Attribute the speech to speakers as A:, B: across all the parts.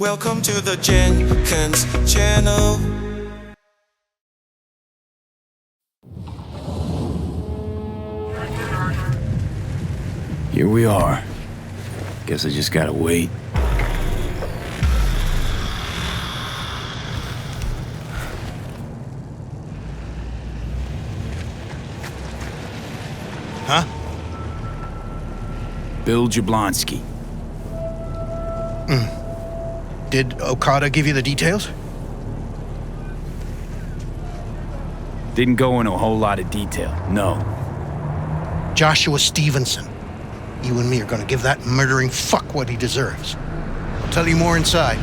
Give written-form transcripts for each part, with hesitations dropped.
A: Welcome to the Dzhenkins channel.
B: Here we are. Guess I just gotta wait.
C: Huh?
B: Bill Jablonski.
C: Did Okada give you the details?
B: Didn't go into a whole lot of detail, no.
C: Joshua Stevenson. You and me are gonna give that murdering fuck what he deserves. I'll tell you more inside.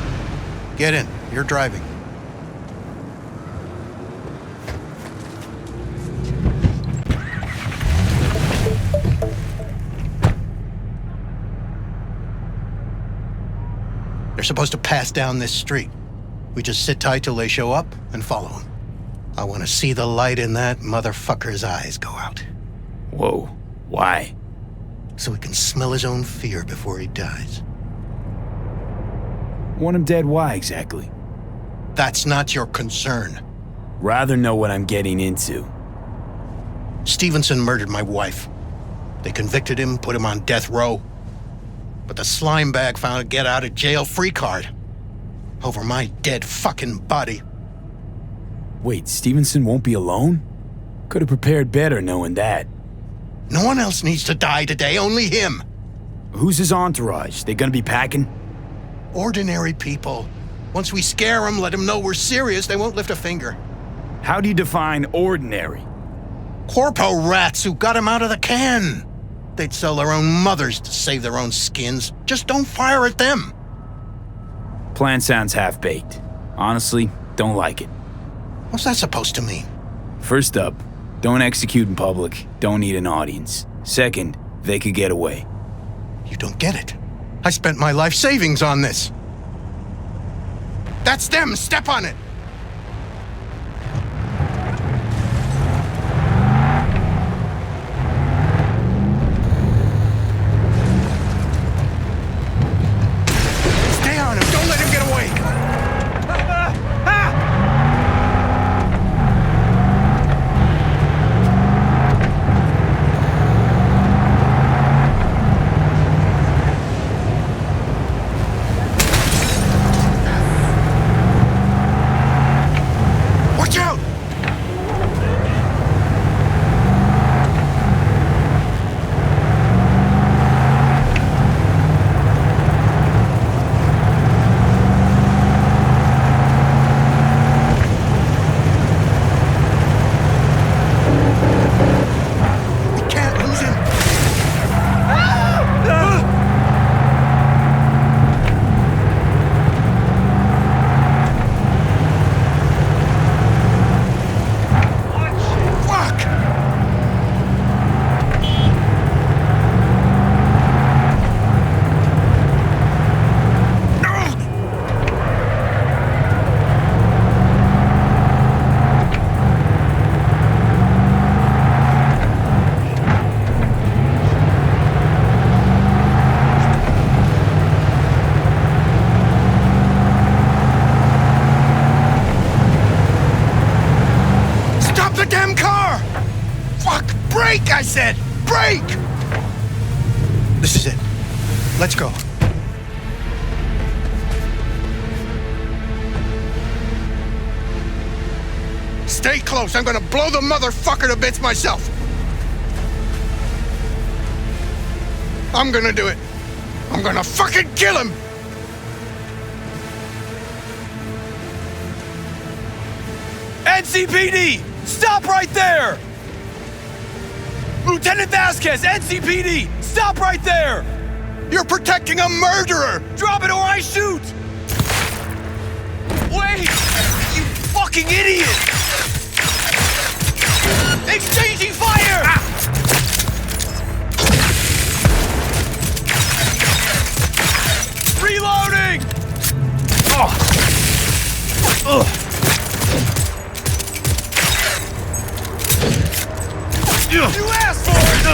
C: Get in. You're driving. They're supposed to pass down this street. We just sit tight till they show up and follow them. I want to see the light in that motherfucker's eyes go out.
B: Whoa, why?
C: So he can smell his own fear before he dies.
B: Want him dead, why exactly?
C: That's not your concern.
B: Rather know what I'm getting into.
C: Stevenson murdered my wife. They convicted him, put him on death row. But the slime bag found a get-out-of-jail-free card. Over my dead fucking body.
B: Wait, Stevenson won't be alone? Could have prepared better knowing that.
C: No one else needs to die today, only him.
B: Who's his entourage? They gonna be packing?
C: Ordinary people. Once we scare them, let them know we're serious, they won't lift a finger.
B: How do you define ordinary?
C: Corpo rats who got him out of the can. They'd sell their own mothers to save their own skins. Just don't fire at them.
B: Plan sounds half-baked. Honestly, don't like it.
C: What's that supposed to mean?
B: First up, don't execute in public, don't need an audience. Second, they could get away.
C: You don't get it. I spent my life savings on this. That's them, step on it. Stay on him, don't let him get away. Watch out! We can't lose him. Fuck! Stop the damn car! Fuck! Brake, I said! Brake! This is it. Let's go. Stay close. I'm gonna blow the motherfucker to bits myself. I'm gonna do it. I'm gonna fucking kill him!
B: NCPD! Stop right there! Lieutenant Vasquez, NCPD! Stop right there!
C: You're protecting a murderer!
B: Drop it or I shoot! Wait! You fucking idiot! Exchanging fire! Reloading! Ugh. You asked for it!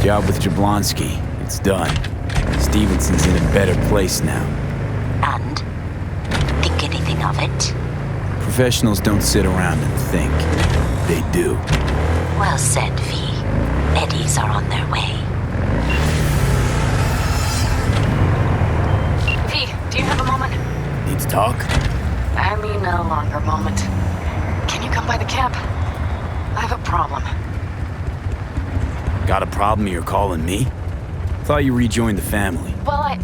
B: Job with Jablonski. It's done. Stevenson's in a better place now.
D: And? Think anything of it?
B: Professionals don't sit around and think. They do.
D: Well said, V. Eddies are on their way.
E: V, do you have a moment?
B: Need to talk?
E: I mean, a longer moment. Can you come by the camp? I have a problem.
B: Got a problem you're calling me? Thought you rejoined the family.
E: Well,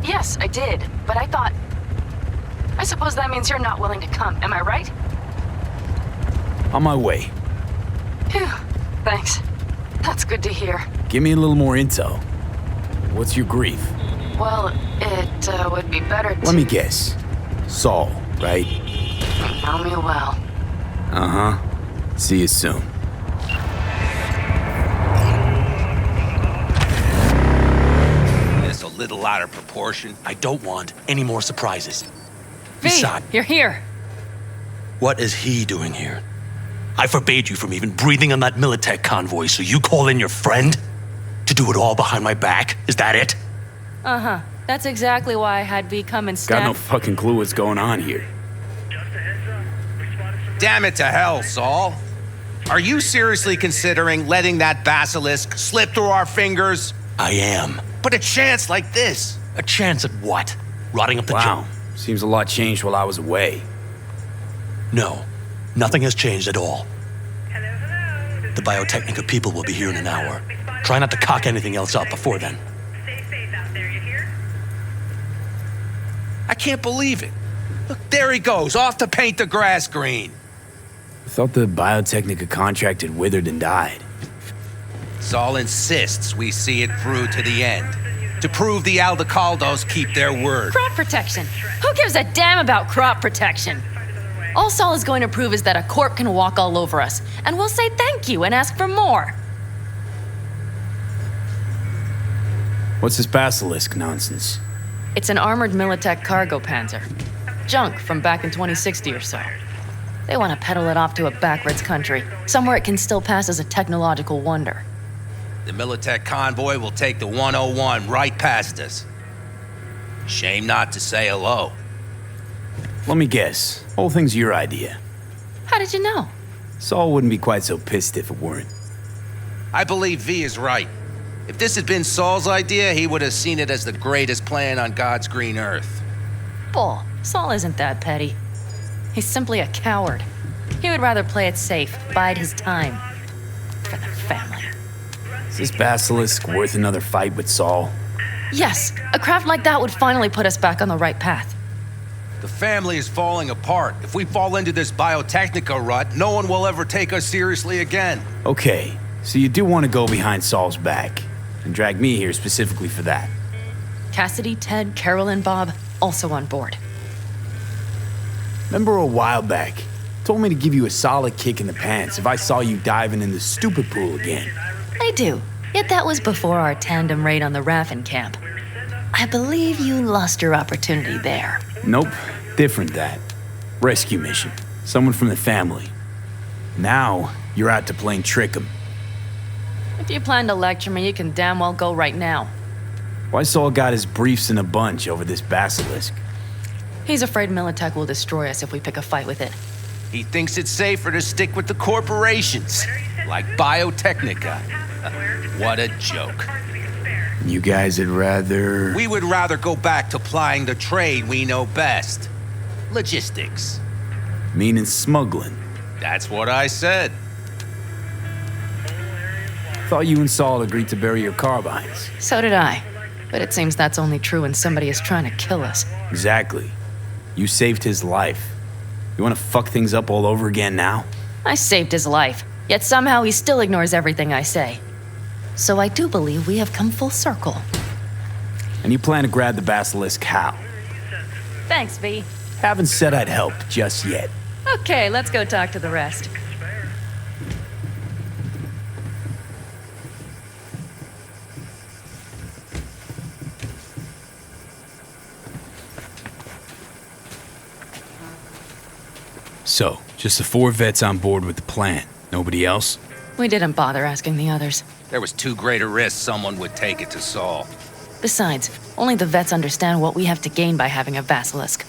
E: yes, I did, but I suppose that means you're not willing to come, am I right?
B: On my way.
E: Phew, thanks. That's good to hear.
B: Give me a little more info. What's your grief?
E: Well, it would be better to...
B: Let me guess. Saul, right?
E: Know me well.
B: Uh-huh. See you soon.
F: It's a little out of proportion. I don't want any more surprises.
E: V,
F: Besides,
E: you're here.
F: what is he doing here? I forbade you from even breathing on that Militech convoy, so you call in your friend? To do it all behind my back? Is that it?
E: Uh-huh. That's exactly why I had V come and stand...
B: Got no fucking clue what's going on here.
G: Damn it to hell, Saul. Are you seriously considering letting that basilisk slip through our fingers?
F: I am.
G: But a chance like this.
F: A chance at what? Rotting up the
B: Wow.
F: junk?
B: Seems a lot changed while I was away.
F: No. Nothing has changed at all. The Biotechnica people will be here in an hour. Try not to cock anything else up before then.
G: I can't believe it. Look, there he goes, off to paint the grass green.
B: I thought the Biotechnica contract had withered and died.
G: Saul insists we see it through to the end. To prove the Aldecaldos keep their word.
E: Crop protection. Who gives a damn about crop protection? All Saul is going to prove is that a corp can walk all over us, and we'll say thank you and ask for more.
B: What's this basilisk nonsense?
E: It's an armored Militech cargo panzer. Junk from back in 2060 or so. They want to peddle it off to a backwoods country, somewhere it can still pass as a technological wonder.
G: The Militech convoy will take the 101 right past us. Shame not to say hello.
B: Let me guess. Whole thing's your idea.
E: How did you know?
B: Saul wouldn't be quite so pissed if it weren't.
G: I believe V is right. If this had been Saul's idea, he would have seen it as the greatest plan on God's green earth.
E: Bull. Saul isn't that petty. He's simply a coward. He would rather play it safe, bide his time. For the family.
B: Is this basilisk worth another fight with Saul?
E: Yes, a craft like that would finally put us back on the right path.
G: The family is falling apart. If we fall into this Biotechnica rut, no one will ever take us seriously again.
B: Okay, so you do want to go behind Saul's back, and drag me here specifically for that.
E: Cassidy, Ted, Carol, and Bob also on board.
B: Remember a while back, told me to give you a solid kick in the pants if I saw you diving in the stupid pool again.
E: I do, yet that was before our tandem raid on the Raffin camp. I believe you lost your opportunity there.
B: Nope, different that. Rescue mission. Someone from the family. Now, you're out to plain trick 'em.
E: If you plan to lecture me, you can damn well go right now.
B: Why Saul got his briefs in a bunch over this basilisk?
E: He's afraid Militech will destroy us if we pick a fight with it.
G: He thinks it's safer to stick with the corporations, like Biotechnica. What a joke.
B: You guys would rather...
G: We would rather go back to plying the trade we know best. Logistics.
B: Meaning smuggling.
G: That's what I said.
B: Thought you and Saul agreed to bury your carbines.
E: So did I. But it seems that's only true when somebody is trying to kill us.
B: Exactly. You saved his life. You want to fuck things up all over again now?
E: I saved his life, yet somehow he still ignores everything I say. So I do believe we have come full circle.
B: And you plan to grab the basilisk how?
E: Thanks, V.
B: Haven't said I'd help just yet.
E: Okay, let's go talk to the rest.
B: So, just the 4 vets on board with the plan. Nobody else?
E: We didn't bother asking the others.
G: There was too great a risk someone would take it to Saul.
E: Besides, only the vets understand what we have to gain by having a basilisk.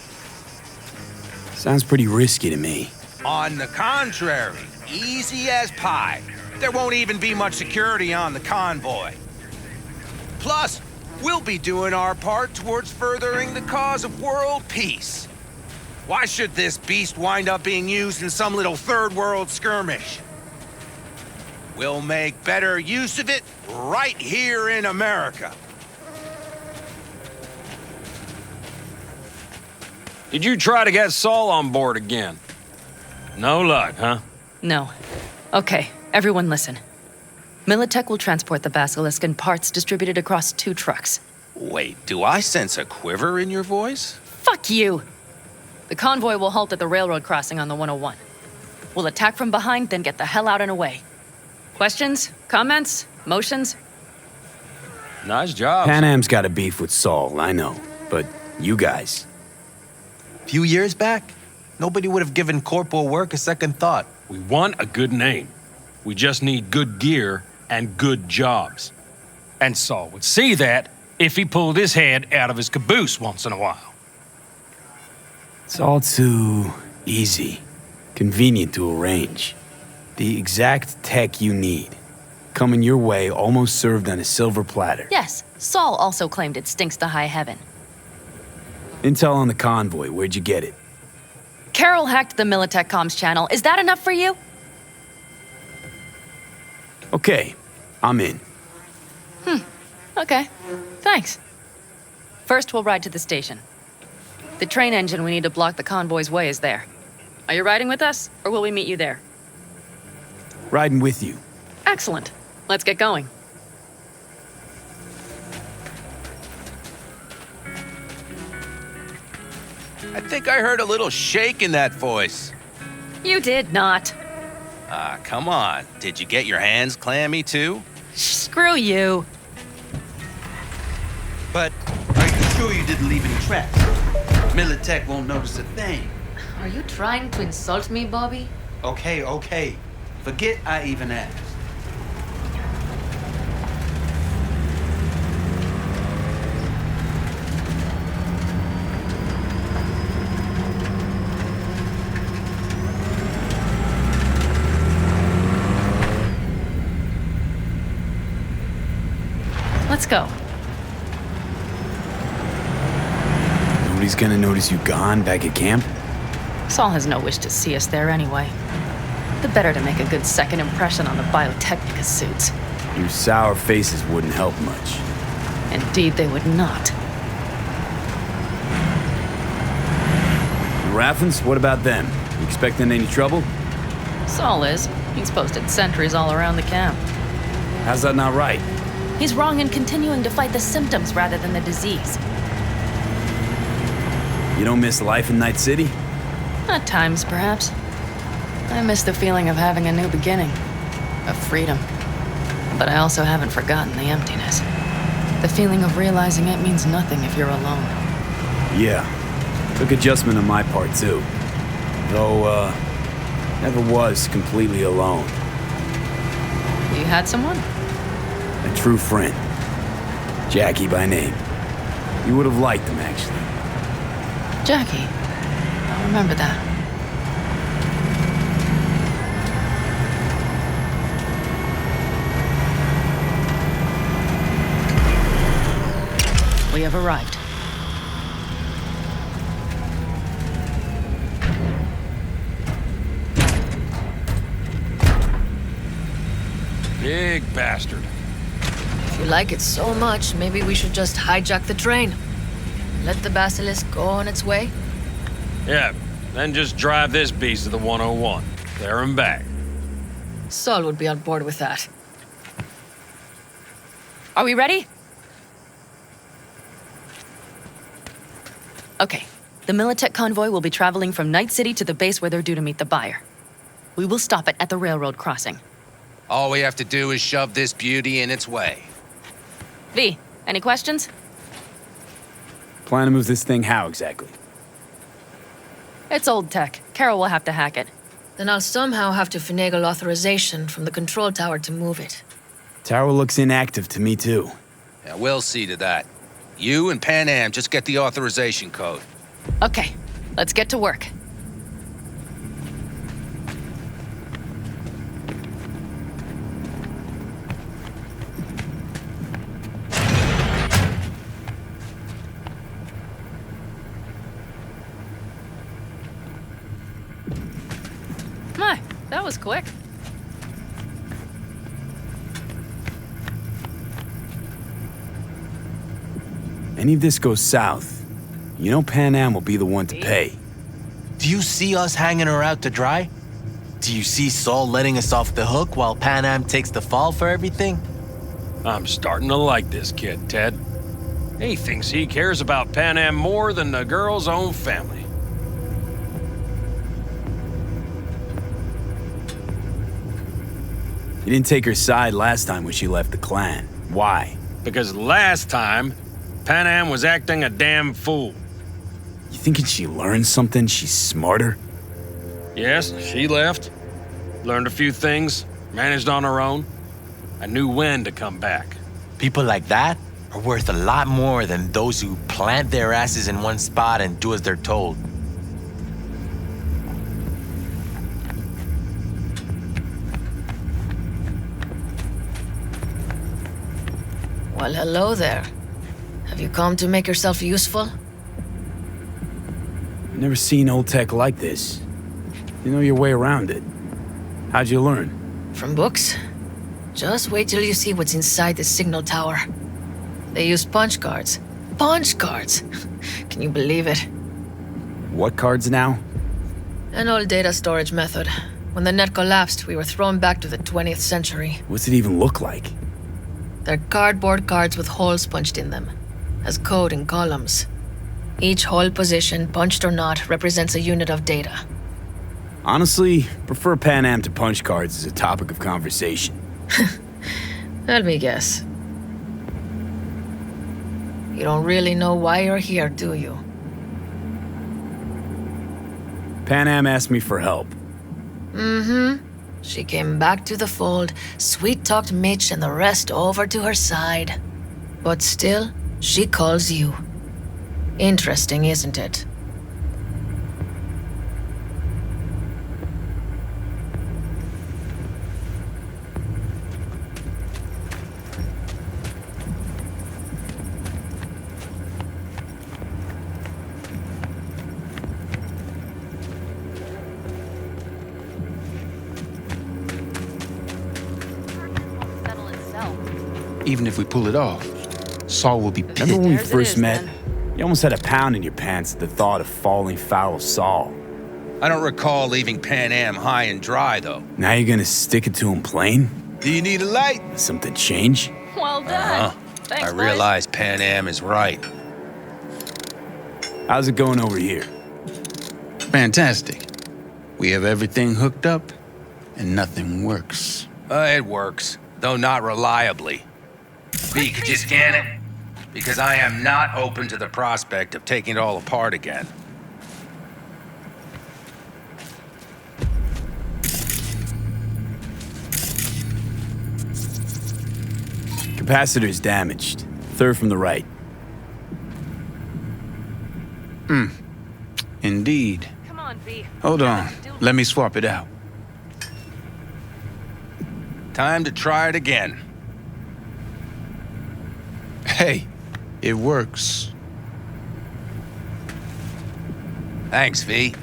B: Sounds pretty risky to me.
G: On the contrary, easy as pie. There won't even be much security on the convoy. Plus, we'll be doing our part towards furthering the cause of world peace. Why should this beast wind up being used in some little third world skirmish? We'll make better use of it right here in America.
H: Did you try to get Saul on board again? No luck, huh?
E: No. Okay, everyone listen. Militech will transport the basilisk in parts distributed across 2 trucks.
G: Wait, do I sense a quiver in your voice?
E: Fuck you! The convoy will halt at the railroad crossing on the 101. We'll attack from behind, then get the hell out and away. Questions? Comments? Motions?
H: Nice job.
B: Pan Am's got a beef with Saul, I know. But you guys...
F: Few years back, nobody would have given corporal work a second thought.
H: We want a good name. We just need good gear and good jobs. And Saul would see that if he pulled his head out of his caboose once in a while.
B: It's all too easy. Convenient to arrange. The exact tech you need. Coming your way, almost served on a silver platter.
E: Yes, Saul also claimed it stinks to high heaven.
B: Intel on the convoy, where'd you get it?
E: Carol hacked the Militech comms channel. Is that enough for you?
B: Okay, I'm in.
E: Okay, thanks. First, we'll ride to the station. The train engine we need to block the convoy's way is there. Are you riding with us, or will we meet you there?
B: Riding with you.
E: Excellent. Let's get going.
G: I think I heard a little shake in that voice.
E: You did not.
G: Ah, come on. Did you get your hands clammy too?
E: Screw you.
I: But are you sure you didn't leave any tracks? Militech won't notice a thing.
E: Are you trying to insult me, Bobby?
I: Okay. Forget I even asked.
E: Let's go.
B: Nobody's gonna notice you gone back at camp?
E: Saul has no wish to see us there anyway. The better to make a good second impression on the Biotechnica suits.
B: Your sour faces wouldn't help much.
E: Indeed, they would not.
B: The Raffens, what about them? You expecting any trouble?
E: Saul is. He's posted sentries all around the camp.
B: How's that not right?
E: He's wrong in continuing to fight the symptoms rather than the disease.
B: You don't miss life in Night City?
E: At times, perhaps. I miss the feeling of having a new beginning, of freedom. But I also haven't forgotten the emptiness. The feeling of realizing it means nothing if you're alone.
B: Yeah. Took adjustment on my part, too. Though, never was completely alone.
E: You had someone?
B: A true friend. Jackie by name. You would have liked him, actually.
E: Jackie. I'll remember that. We have arrived.
H: Big bastard.
J: If you like it so much, maybe we should just hijack the train. Let the basilisk go on its way.
H: Yeah, then just drive this beast to the 101. There and back.
J: Saul would be on board with that.
E: Are we ready? Okay. The Militech convoy will be traveling from Night City to the base where they're due to meet the buyer. We will stop it at the railroad crossing.
G: All we have to do is shove this beauty in its way.
E: V, any questions?
B: Plan to move this thing how exactly?
E: It's old tech. Carol will have to hack it.
J: Then I'll somehow have to finagle authorization from the control tower to move it.
B: Tower looks inactive to me, too.
G: Yeah, we'll see to that. You and Pan Am just get the authorization code.
E: Okay, let's get to work. My, that was quick.
B: Any of this goes south, you know Pan Am will be the one to pay.
K: Do you see us hanging her out to dry? Do you see Saul letting us off the hook while Pan Am takes the fall for everything?
H: I'm starting to like this kid, Ted. He thinks he cares about Pan Am more than the girl's own family.
B: You didn't take her side last time when she left the clan. Why?
H: Because last time, Pan Am was acting a damn fool.
B: You thinking she learned something? She's smarter?
H: Yes, she left. Learned a few things, managed on her own. I knew when to come back.
K: People like that are worth a lot more than those who plant their asses in one spot and do as they're told.
J: Well, hello there. Have you come to make yourself useful?
B: Never seen old tech like this. You know your way around it. How'd you learn?
J: From books? Just wait till you see what's inside the signal tower. They use punch cards. Punch cards! Can you believe it?
B: What cards now?
J: An old data storage method. When the net collapsed, we were thrown back to the 20th century.
B: What's it even look like?
J: They're cardboard cards with holes punched in them, as code in columns. Each hole position, punched or not, represents a unit of data.
B: Honestly, prefer Pan Am to punch cards as a topic of conversation.
J: Let me guess. You don't really know why you're here, do you?
B: Pan Am asked me for help.
J: Mm-hmm. She came back to the fold, sweet-talked Mitch and the rest over to her side. But still, she calls you. Interesting, isn't it?
L: Even if we pull it off, Saul will be pissed.
B: Remember when we
E: There's it
B: first
E: is,
B: met?
E: then.
B: You almost had a pound in your pants at the thought of falling foul of Saul.
G: I don't recall leaving Pan Am high and dry, though.
B: Now you're gonna stick it to him plain?
G: Do you need a light?
B: Something change?
E: Well done. Thanks,
G: I
E: boys.
G: realize Pan Am is right.
B: How's it going over here?
L: Fantastic. We have everything hooked up, and nothing works.
G: It works, though not reliably. B, could you scan it? Because I am not open to the prospect of taking it all apart again.
B: Capacitor's damaged. Third from the right.
L: Indeed.
E: Come on, V.
L: Hold on. Let me swap it out.
G: Time to try it again.
L: Hey, it works.
G: Thanks, V.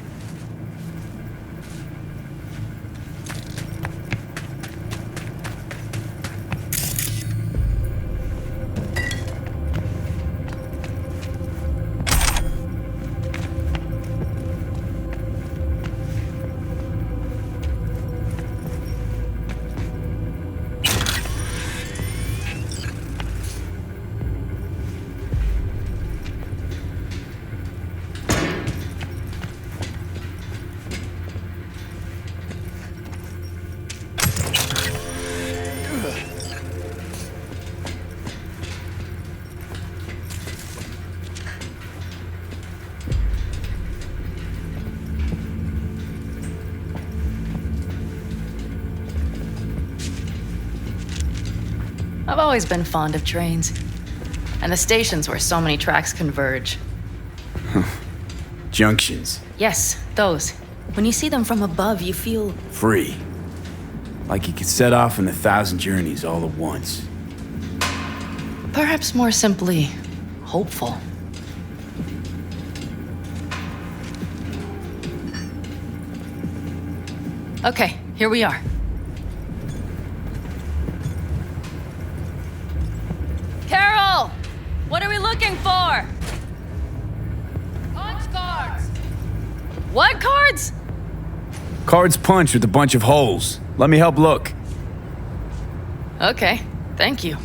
E: I've always been fond of trains. And the stations where so many tracks converge.
B: Junctions.
E: Yes, those. When you see them from above, you feel...
B: Free. Like you could set off on 1,000 journeys all at once.
E: perhaps more simply, hopeful. Okay, here we are. Carol! What are we looking for?
J: Punch cards!
E: What cards?
B: Cards punch with a bunch of holes. Let me help look.
E: Okay, thank you.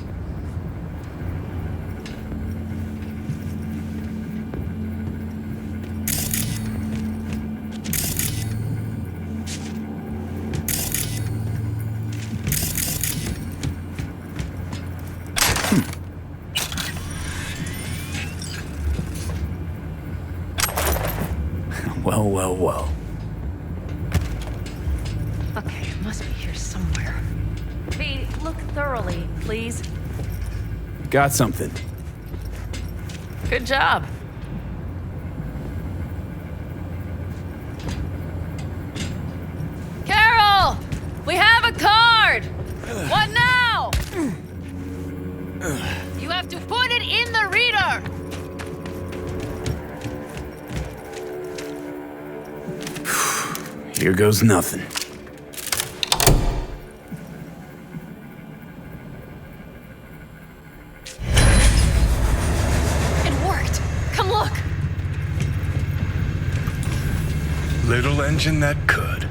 B: Well, well, well.
E: Okay, it must be here somewhere. V, look thoroughly, please.
B: Got something.
E: Good job. Carol! We have a card! What now?
J: You have to put it in the reader!
B: Here goes nothing.
E: It worked. Come look.
M: Little engine that could.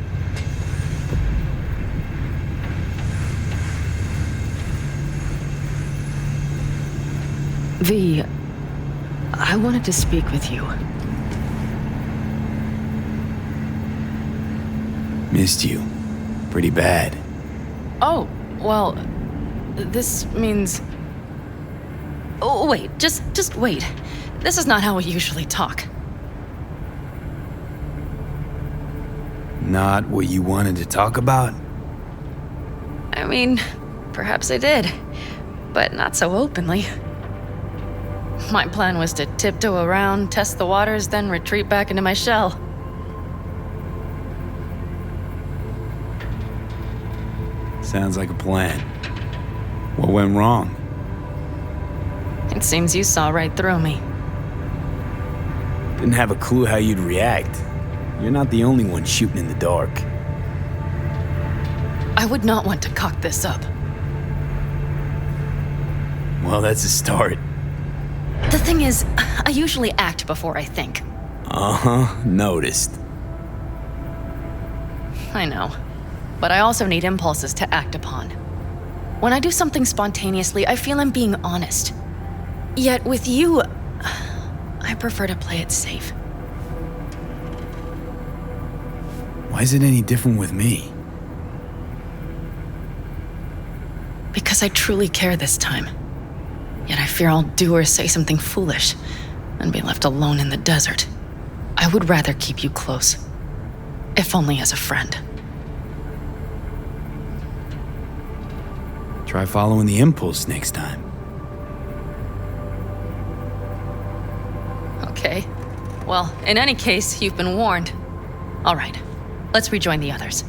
E: V, I wanted to speak with you.
B: Missed you. Pretty bad.
E: Oh, well, this means... Oh, wait, just wait. This is not how we usually talk.
B: Not what you wanted to talk about?
E: I mean, perhaps I did, but not so openly. My plan was to tiptoe around, test the waters, then retreat back into my shell.
B: Sounds like a plan. What went wrong?
E: It seems you saw right through me.
B: Didn't have a clue how you'd react. You're not the only one shooting in the dark.
E: I would not want to cock this up.
B: Well, that's a start.
E: The thing is, I usually act before I think.
B: Uh-huh, noticed.
E: I know. But I also need impulses to act upon. When I do something spontaneously, I feel I'm being honest. Yet with you, I prefer to play it safe.
B: Why is it any different with me?
E: Because I truly care this time. Yet I fear I'll do or say something foolish and be left alone in the desert. I would rather keep you close, if only as a friend.
B: Try following the impulse next time.
E: Okay. Well, in any case, you've been warned. All right, let's rejoin the others.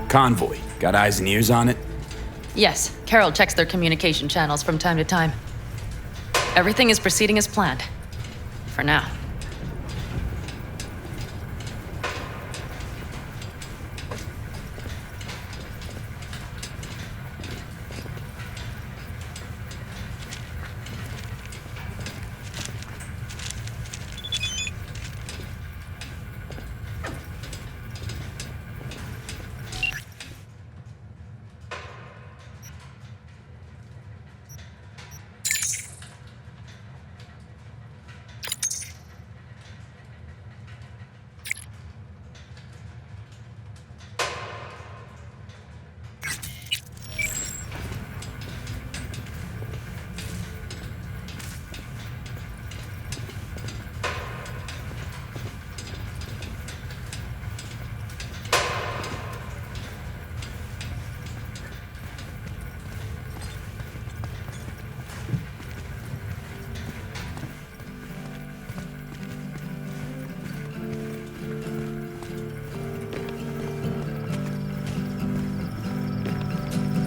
B: Convoy. Got eyes and ears on it?
E: Yes, Carol checks their communication channels from time to time. Everything is proceeding as planned. For now.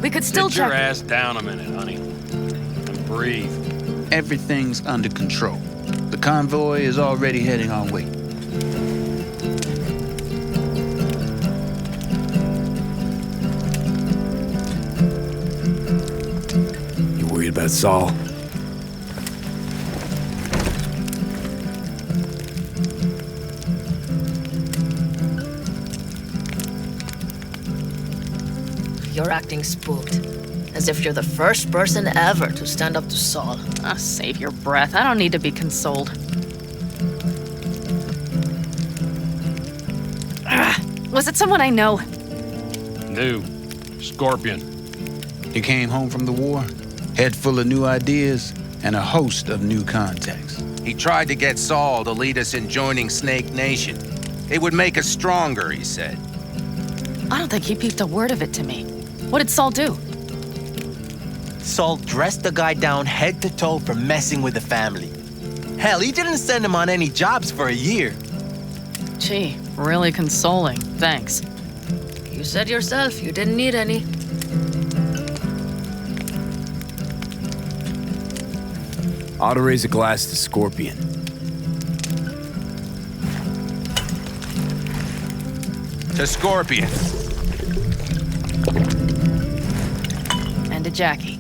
E: We could still
H: Sit your
E: check.
H: ass down a minute, honey. And breathe.
L: Everything's under control. The convoy is already heading our way.
B: You worried about Saul?
J: You're acting spooked. As if you're the first person ever to stand up to Saul.
E: Ah, save your breath. I don't need to be consoled. Was it someone I know?
H: New. Scorpion.
L: You came home from the war, head full of new ideas, and a host of new contacts.
G: He tried to get Saul to lead us in joining Snake Nation. It would make us stronger, he said.
E: I don't think he peeped a word of it to me. What did Saul do?
K: Saul dressed the guy down head to toe for messing with the family. Hell, he didn't send him on any jobs for a year.
E: Gee, really consoling. Thanks.
J: You said yourself you didn't need any.
B: Ought to raise a glass to Scorpion.
G: To Scorpion.
E: And to Jackie.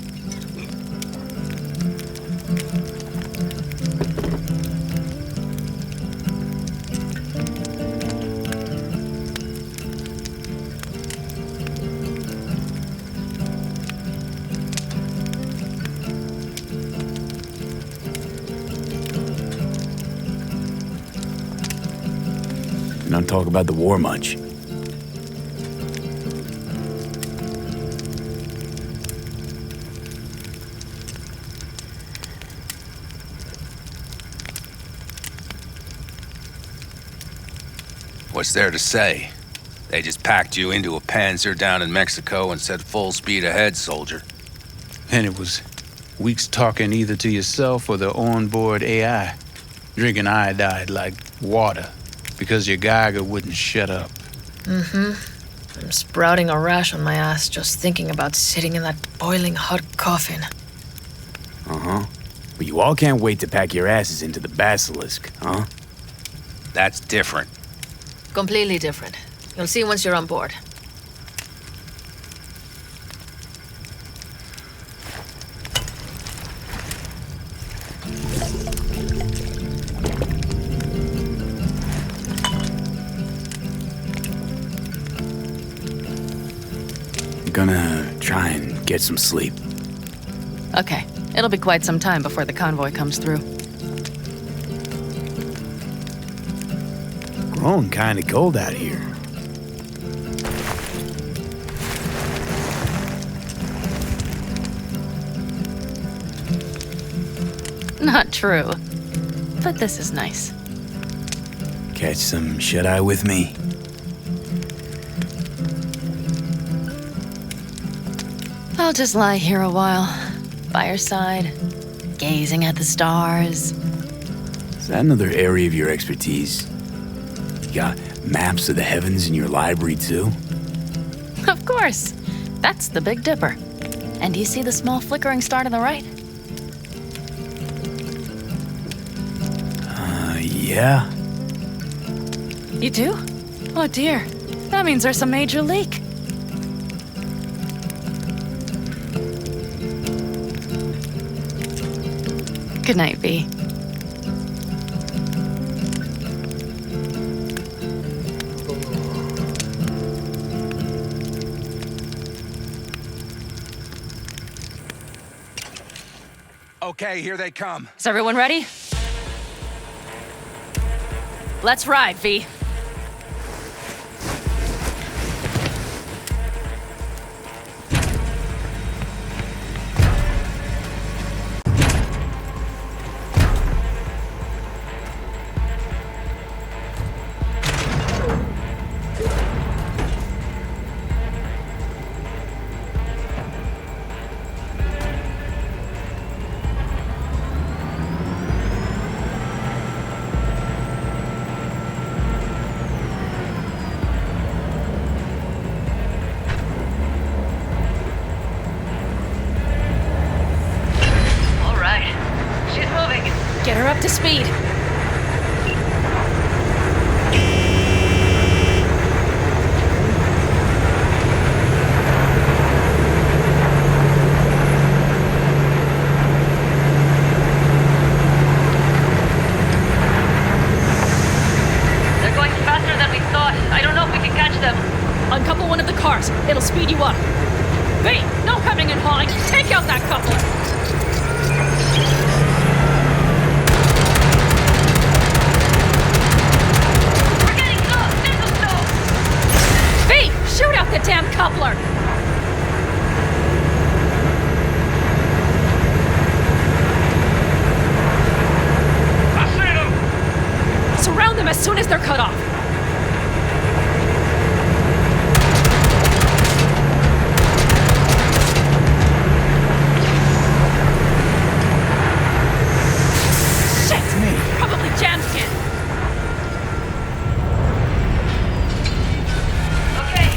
B: We don't talk about the war much.
G: What's there to say? They just packed you into a Panzer down in Mexico and said full speed ahead, soldier.
L: And it was weeks talking either to yourself or the onboard AI, drinking iodide like water because your Geiger wouldn't shut up.
J: Mm-hmm. I'm sprouting a rash on my ass just thinking about sitting in that boiling hot coffin.
B: Uh-huh. But you all can't wait to pack your asses into the Basilisk, huh?
G: That's different.
J: Completely different. You'll see once you're on board.
B: I'm gonna try and get some sleep.
E: Okay, it'll be quite some time before the convoy comes through.
B: Growing kinda cold out here.
E: Not true. But this is nice.
B: Catch some shut-eye with me?
E: I'll just lie here a while, by your side, gazing at the stars.
B: Is that another area of your expertise? You got maps of the heavens in your library, too?
E: Of course. That's the Big Dipper. And do you see the small flickering star to the right?
B: Yeah.
E: You do? Oh dear. That means there's a major leak. Good night, V.
G: Okay, here they come.
E: Is everyone ready? Let's ride, V.
N: speed.
E: They're going faster than we thought. I don't know if we can catch them.
N: Uncouple one of the cars. It'll speed you up. V, no hemming and hawing. Take out that coupler.
E: We're getting close. There's a
N: V, shoot out the damn coupler.
H: I see them!
N: Surround them as soon as they're cut off. Probably Dzhenkins.
E: Okay.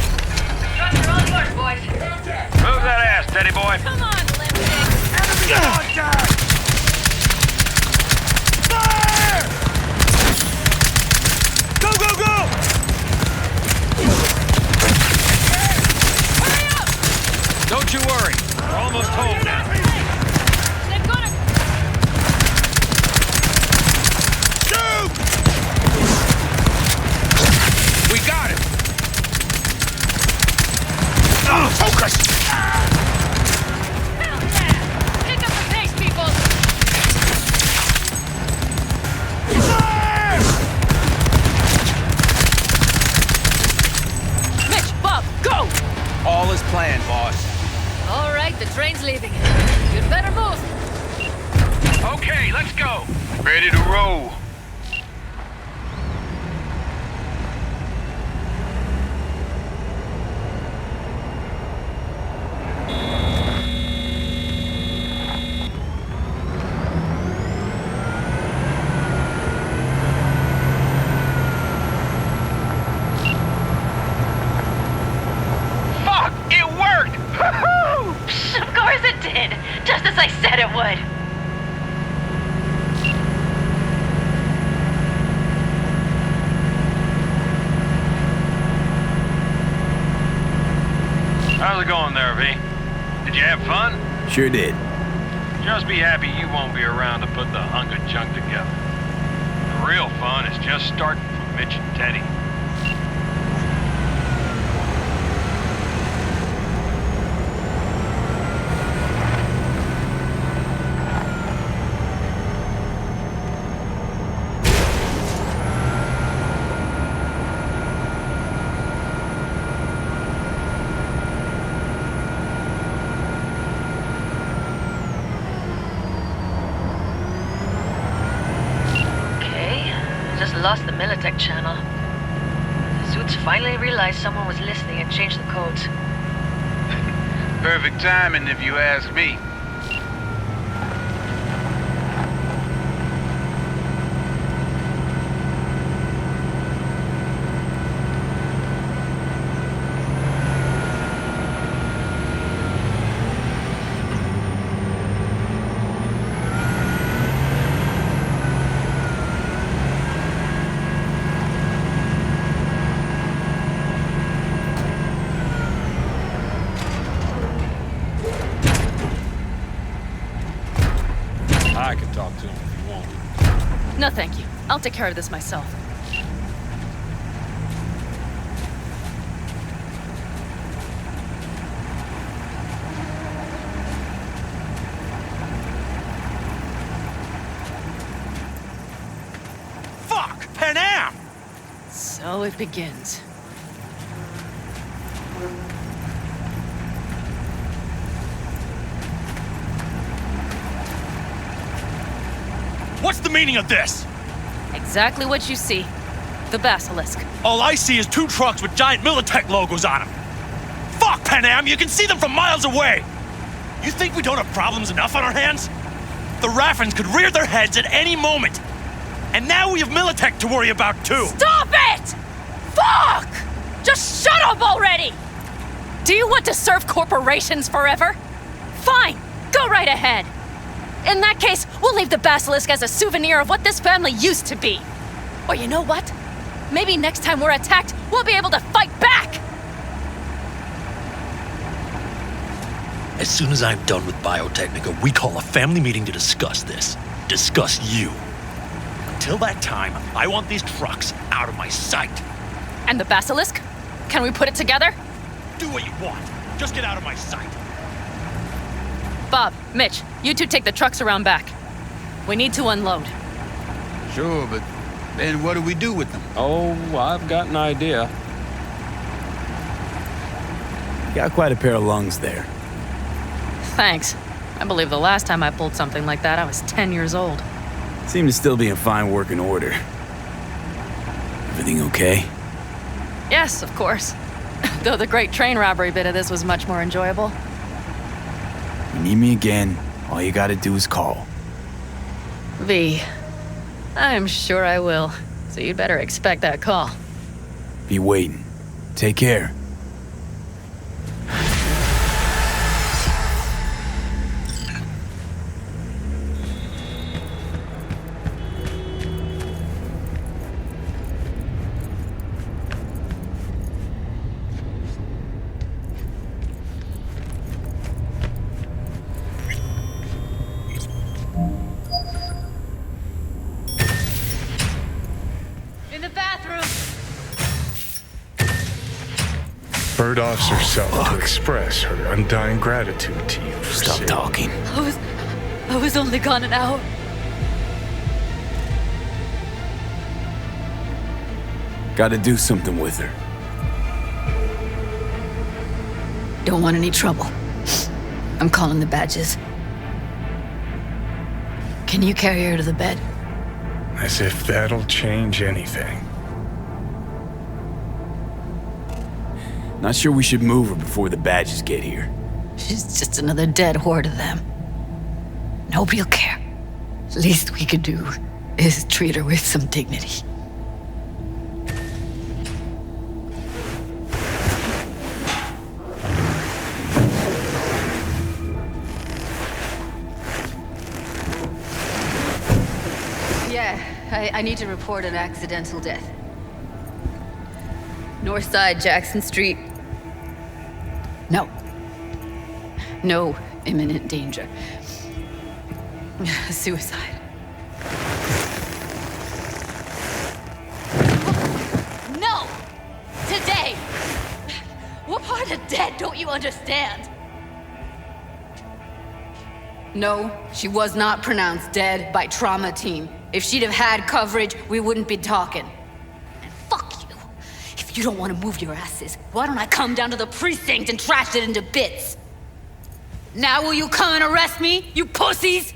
E: Trucks are all yours, boys.
H: Move that ass, Teddy boy.
N: Come on, Limp.
H: Fire! Go, go, go!
N: Hurry up!
H: Don't you worry. We're almost home now.
N: They've got it.
G: We got it! Focus!
N: Hell yeah! Pick up the pace, people. Mitch, Bob, go!
G: All is planned, boss.
J: All right, the train's leaving. You'd better move.
H: Okay, let's go.
M: Ready to roll.
H: Fuck! It worked!
E: Of course it did. Just as I said it would.
H: How's it going there, V? Did you have fun?
B: Sure did.
H: Just be happy you won't be around to put the hunk of junk together. The real fun is just starting for Mitch and Teddy.
J: Lost the Militech channel. The suits finally realized someone was listening and changed the codes.
M: Perfect timing, if you ask me.
H: I can talk to him if you want.
N: No, thank you. I'll take care of this myself.
G: Fuck! Panam!
N: So it begins.
F: What's the meaning of this?
N: Exactly what you see. The basilisk.
F: All I see is 2 trucks with giant Militech logos on them. Fuck, Panam, you can see them from miles away. You think we don't have problems enough on our hands? The Raffens could rear their heads at any moment. And now we have Militech to worry about too.
N: Stop it! Fuck! Just shut up already! Do you want to serve corporations forever? Fine, go right ahead. In that case, we'll leave the basilisk as a souvenir of what this family used to be. Or you know what? Maybe next time we're attacked, we'll be able to fight back!
F: As soon as I'm done with Biotechnica, we call a family meeting to discuss this. Discuss you. Until that time, I want these trucks out of my sight.
N: And the basilisk? Can we put it together?
F: Do what you want. Just get out of my sight.
N: Bob, Mitch, you two take the trucks around back. We need to unload.
L: Sure, but then what do we do with them?
H: Oh, I've got an idea.
B: You got quite a pair of lungs there.
E: Thanks. I believe the last time I pulled something like that, I was 10 years old.
B: Seem to still be in fine working order. Everything okay?
E: Yes, of course. Though the great train robbery bit of this was much more enjoyable.
B: You need me again, all you gotta do is call.
E: V, I'm sure I will. So you'd better expect that call.
B: Be waiting. Take care.
O: Bird Officer Self to express her undying gratitude to you for
B: Stop talking.
N: I was only gone an hour.
B: Gotta do something with her.
J: Don't want any trouble. I'm calling the badges. Can you carry her to the bed?
O: As if that'll change anything.
B: Not sure we should move her before the badges get here.
J: She's just another dead whore to them. Nobody'll care. Least we could do is treat her with some dignity.
P: Yeah, I need to report an accidental death. North side, Jackson Street.
J: No.
P: No imminent danger. Suicide. No! Today! What part of dead don't you understand? No, she was not pronounced dead by trauma team. If she'd have had coverage, we wouldn't be talking. And fuck you. If you don't want to move your asses, why don't I come down to the precinct and trash it into bits? Now will you come and arrest me, you pussies?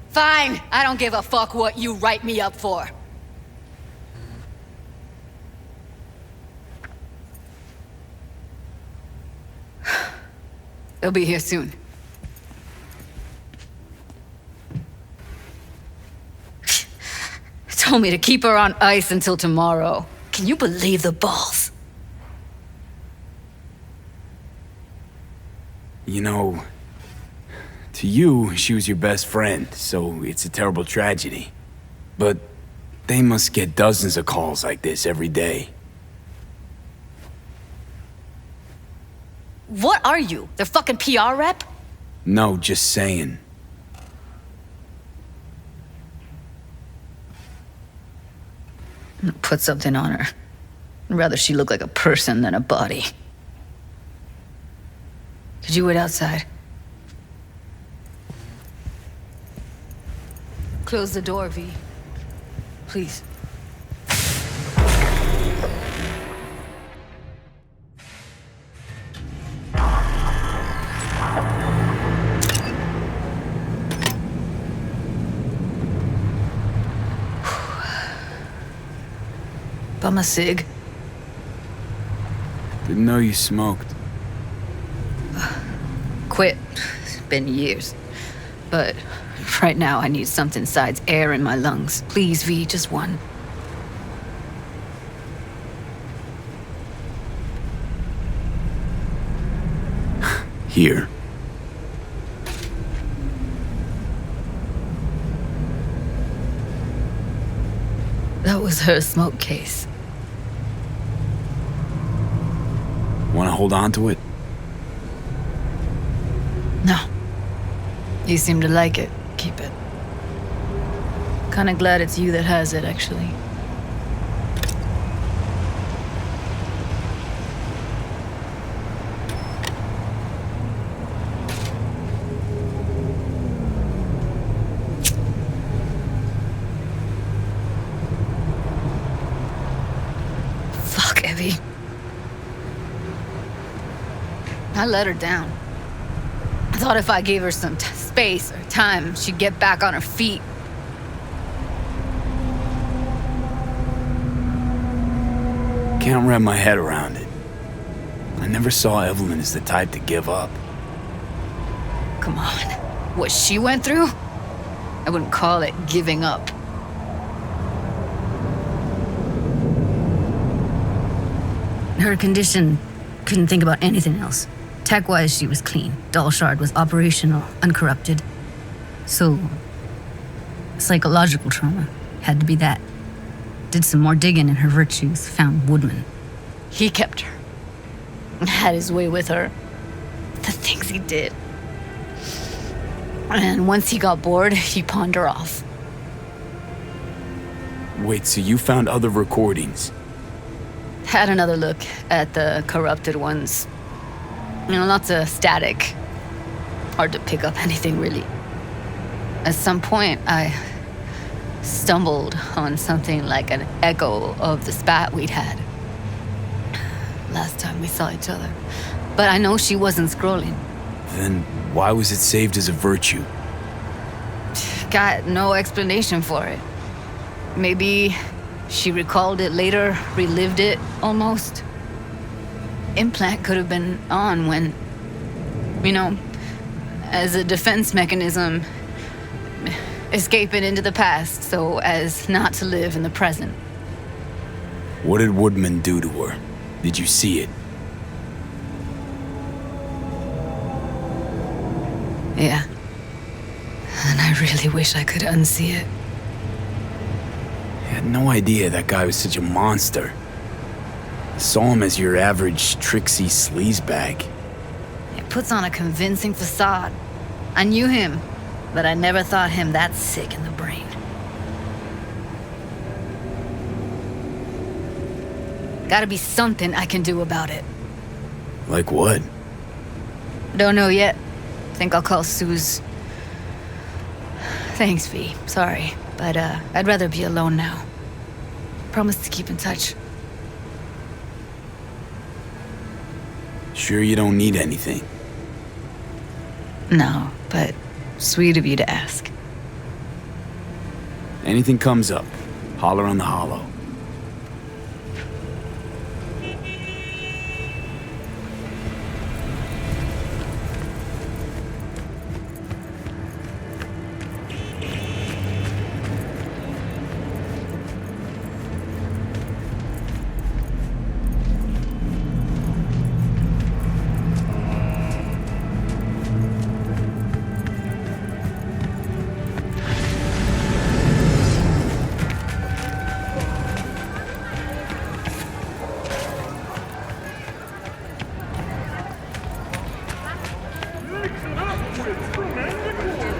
P: Fine, I don't give a fuck what you write me up for. They'll be here soon. Told me to keep her on ice until tomorrow. Can you believe the balls?
B: You know, to you, she was your best friend, so it's a terrible tragedy. But they must get dozens of calls like this every day.
P: What are you? Their fucking PR rep?
B: No, just saying.
P: Put something on her. I'd rather she look like a person than a body. Could you wait outside? Close the door, V. Please. Bum a cig.
B: Didn't know you smoked.
P: Quit. It's been years. But right now I need something besides air in my lungs. Please, V, just one.
B: Here.
P: was her smoke case.
B: Want to hold on to it?
P: No. You seem to like it. Keep it.
E: Kinda glad it's you that has it, actually.
P: Fuck, Evie. I let her down. I thought if I gave her some space or time, she'd get back on her feet.
B: Can't wrap my head around it. I never saw Evelyn as the type to give up.
P: Come on. What she went through? I wouldn't call it giving up.
Q: Her condition, couldn't think about anything else. Tech-wise, she was clean. Doll Shard was operational, uncorrupted. So, psychological trauma had to be that. Did some more digging in her virtues, found Woodman.
P: He kept her. Had his way with her. The things he did. And once he got bored, he pawned her off.
B: Wait, so you found other recordings?
P: Had another look at the corrupted ones. You know, lots of static. Hard to pick up anything, really. At some point, I stumbled on something like an echo of the spat we'd had last time we saw each other. But I know she wasn't scrolling.
B: Then why was it saved as a virtue?
P: Got no explanation for it. Maybe she recalled it later, relived it almost. Implant could have been on when, as a defense mechanism, escaping into the past so as not to live in the present.
B: What did Woodman do to her? Did you see it?
P: Yeah. And I really wish I could unsee it.
B: I had no idea that guy was such a monster. I saw him as your average tricksy sleazebag.
P: It puts on a convincing facade. I knew him, but I never thought him that sick in the brain. Gotta be something I can do about it.
B: Like what?
P: Don't know yet. Think I'll call Suze. Thanks, V. Sorry, but I'd rather be alone now. Promise to keep in touch.
B: Sure you don't need anything?
P: No, but sweet of you to ask.
B: Anything comes up, holler on the hollow.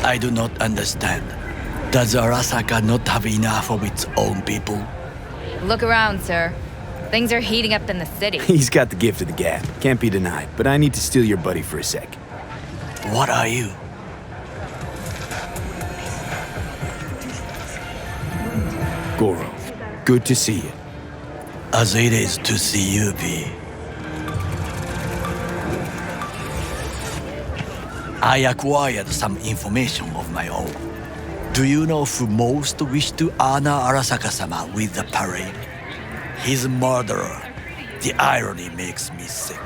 R: I do not understand. Does Arasaka not have enough of its own people?
N: Look around, sir. Things are heating up in the city.
B: He's got the gift of the gab. Can't be denied. But I need to steal your buddy for a sec.
R: What are you?
B: Goro, good to see you.
R: As it is to see you, V. I acquired some information of my own. Do you know who most wished to honor Arasaka-sama with the parade? His murderer. The irony makes me sick.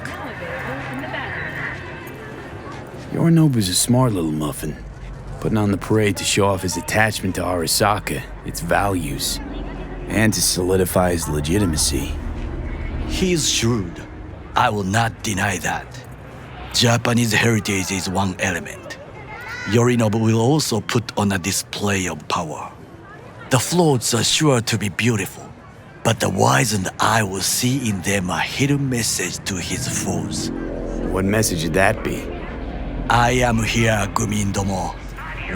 B: Yorinobu's a smart little muffin. Putting on the parade to show off his attachment to Arasaka, its values, and to solidify his legitimacy.
R: He's shrewd. I will not deny that. Japanese heritage is one element. Yorinobu will also put on a display of power. The floats are sure to be beautiful. But the wizened eye will see in them a hidden message to his foes.
B: What message would that be?
R: I am here, Gumindomo.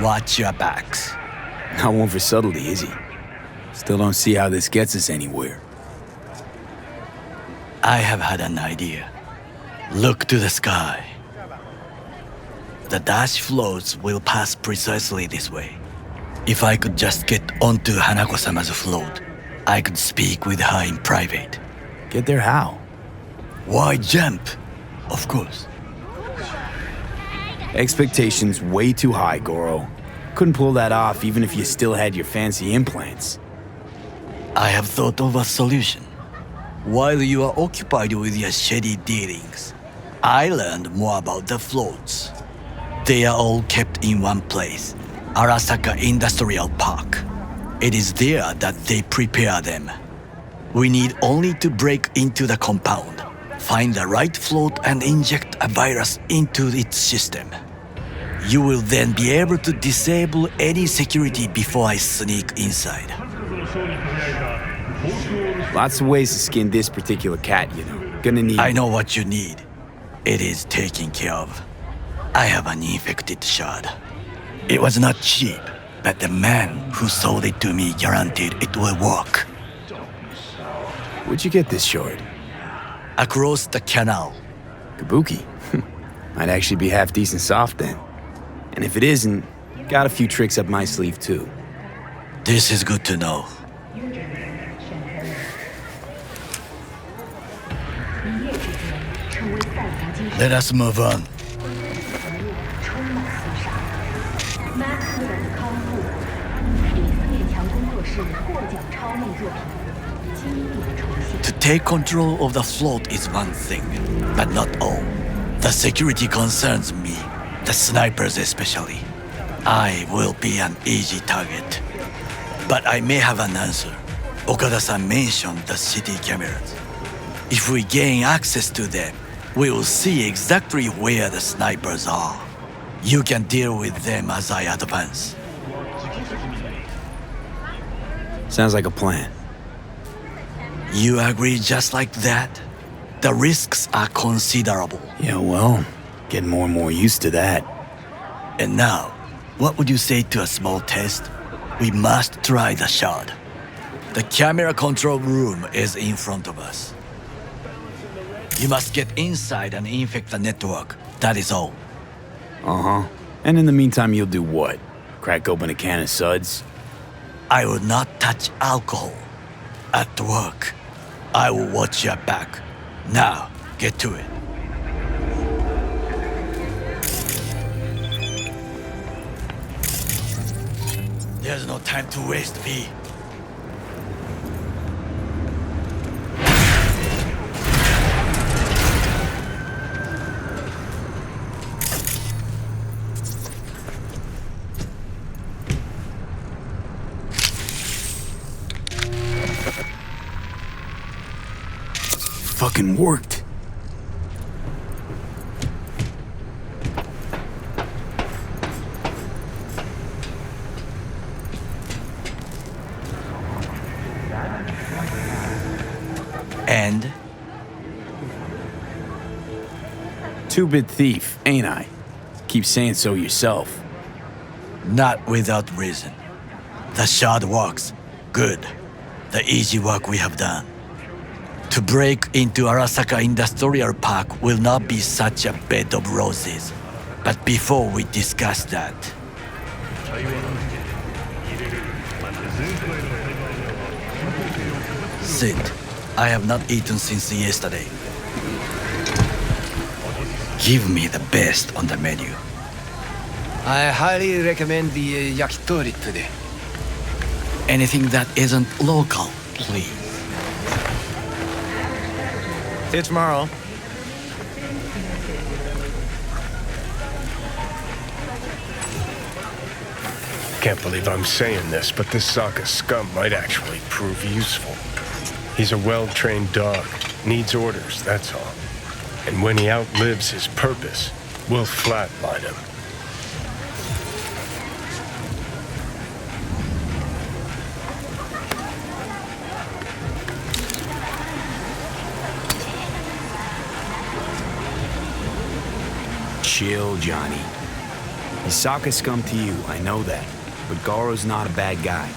R: Watch your backs.
B: Not one for subtlety, is he? Still don't see how this gets us anywhere.
R: I have had an idea. Look to the sky. The dash floats will pass precisely this way. If I could just get onto Hanako-sama's float, I could speak with her in private.
B: Get there how?
R: Why jump? Of course.
B: Expectations way too high, Goro. Couldn't pull that off even if you still had your fancy implants.
R: I have thought of a solution. While you are occupied with your shady dealings, I learned more about the floats. They are all kept in one place, Arasaka Industrial Park. It is there that they prepare them. We need only to break into the compound, find the right float and inject a virus into its system. You will then be able to disable any security before I sneak inside.
B: Lots of ways to skin this particular cat, you know. Gonna need...
R: I know what you need. It is taken care of. I have an infected shard. It was not cheap, but the man who sold it to me guaranteed it will work.
B: Where'd you get this shard?
R: Across the canal.
B: Kabuki? Might actually be half decent soft then. And if it isn't, got a few tricks up my sleeve too.
R: This is good to know. Let us move on. To take control of the float is one thing, but not all. The security concerns me, the snipers especially. I will be an easy target. But I may have an answer. Okada-san mentioned the city cameras. If we gain access to them, we will see exactly where the snipers are. You can deal with them as I advance.
B: Sounds like a plan.
R: You agree just like that? The risks are considerable.
B: Yeah, well, getting more and more used to that.
R: And now, what would you say to a small test? We must try the shard. The camera control room is in front of us. You must get inside and infect the network. That is all.
B: Uh-huh. And in the meantime, you'll do what? Crack open a can of suds?
R: I will not touch alcohol. At work, I will watch your back. Now, get to it. There's no time to waste, V.
B: Fucking worked.
R: And?
B: Two-bit thief, ain't I? Keep saying so yourself.
R: Not without reason. The shard works. Good. The easy work we have done. To break into Arasaka Industrial Park will not be such a bed of roses. But before we discuss that... Sit. I have not eaten since yesterday. Give me the best on the menu.
S: I highly recommend the yakitori today.
R: Anything that isn't local, please.
S: See you tomorrow.
O: Can't believe I'm saying this, but this Sokka scum might actually prove useful. He's a well-trained dog. Needs orders, that's all. And when he outlives his purpose, we'll flatline him.
B: Chill, Johnny. Isaka scum to you, I know that. But Garo's not a bad guy.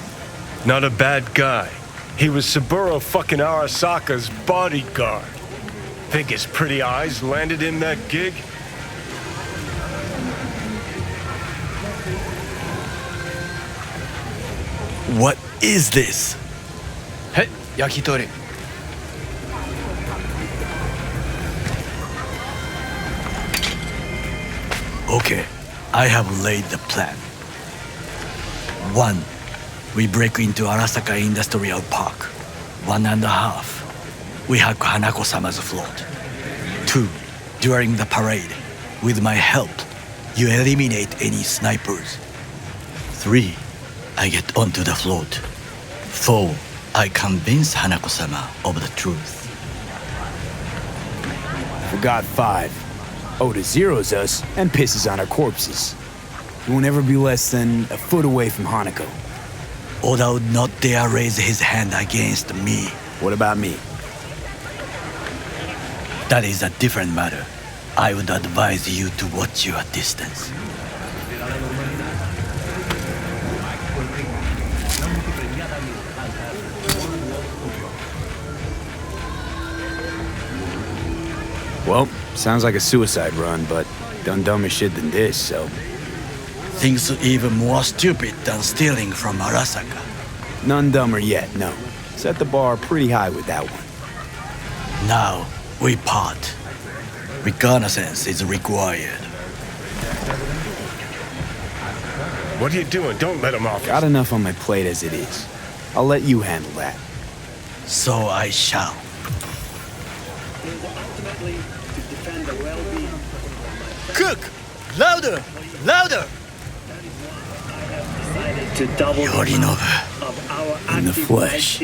O: Not a bad guy. He was Saburo fucking Arasaka's bodyguard. Think his pretty eyes landed in that gig?
R: What is this?
S: Hey, yakitori.
R: Okay, I have laid the plan. 1. We break into Arasaka Industrial Park. 1.5. We hack Hanako-sama's float. 2. During the parade, with my help, you eliminate any snipers. 3. I get onto the float. 4. I convince Hanako-sama of the truth.
B: Forgot 5. Oda zeroes us and pisses on our corpses. You won't ever be less than a foot away from Hanako.
R: Oda would not dare raise his hand against me.
B: What about me?
R: That is a different matter. I would advise you to watch your distance.
B: Well, sounds like a suicide run, but done dumber shit than this, so...
R: Things even more stupid than stealing from Arasaka.
B: None dumber yet, no. Set the bar pretty high with that one.
R: Now, we part. Reconnaissance is required.
O: What are you doing? Don't let him off.
B: Got enough on my plate as it is. I'll let you handle that.
R: So I shall. Cook! Louder! Louder!
B: Yorinobu, in the flesh.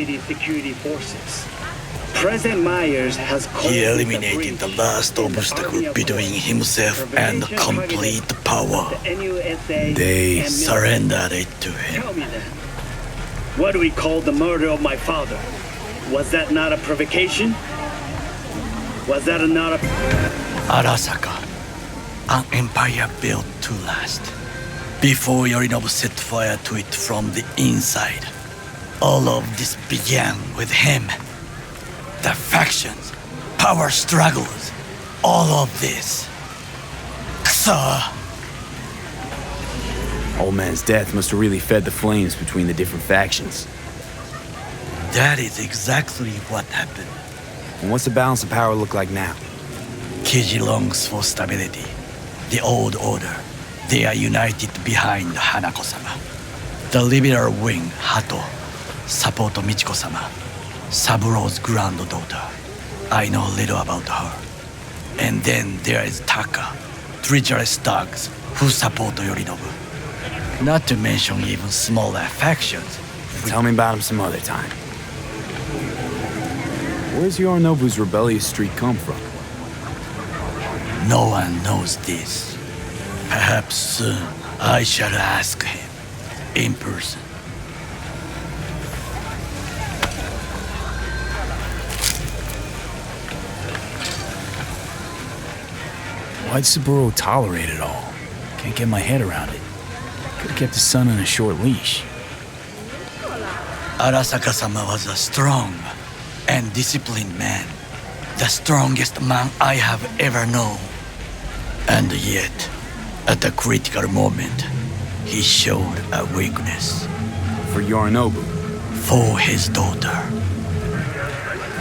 T: President Myers has
R: He eliminated the last obstacle between himself and complete power.
B: They
R: surrendered it to him.
T: Tell me then, what do we call the murder of my father? Was that not a provocation? Was that not a...
R: Arasaka, an empire built to last. Before Yorinobu set fire to it from the inside, all of this began with him. The factions, power struggles, all of this. Ksa!
B: Old man's death must have really fed the flames between the different factions.
R: That is exactly what happened.
B: And what's the balance of power look like now?
R: Kiji longs for stability. The old order. They are united behind Hanako-sama. The liberal wing, Hato, support Michiko-sama, Saburo's granddaughter. I know little about her. And then there is Taka, treacherous thugs who support Yorinobu. Not to mention even smaller factions.
B: Tell me about him some other time. Where's Yorinobu's rebellious streak come from?
R: No one knows this. Perhaps soon I shall ask him in person.
B: Why'd Saburo tolerate it all? Can't get my head around it. Could've kept his son on a short leash.
R: Arasaka-sama was a strong and disciplined man. The strongest man I have ever known. And yet, at a critical moment, he showed a weakness.
B: For Yorinobu?
R: For his daughter.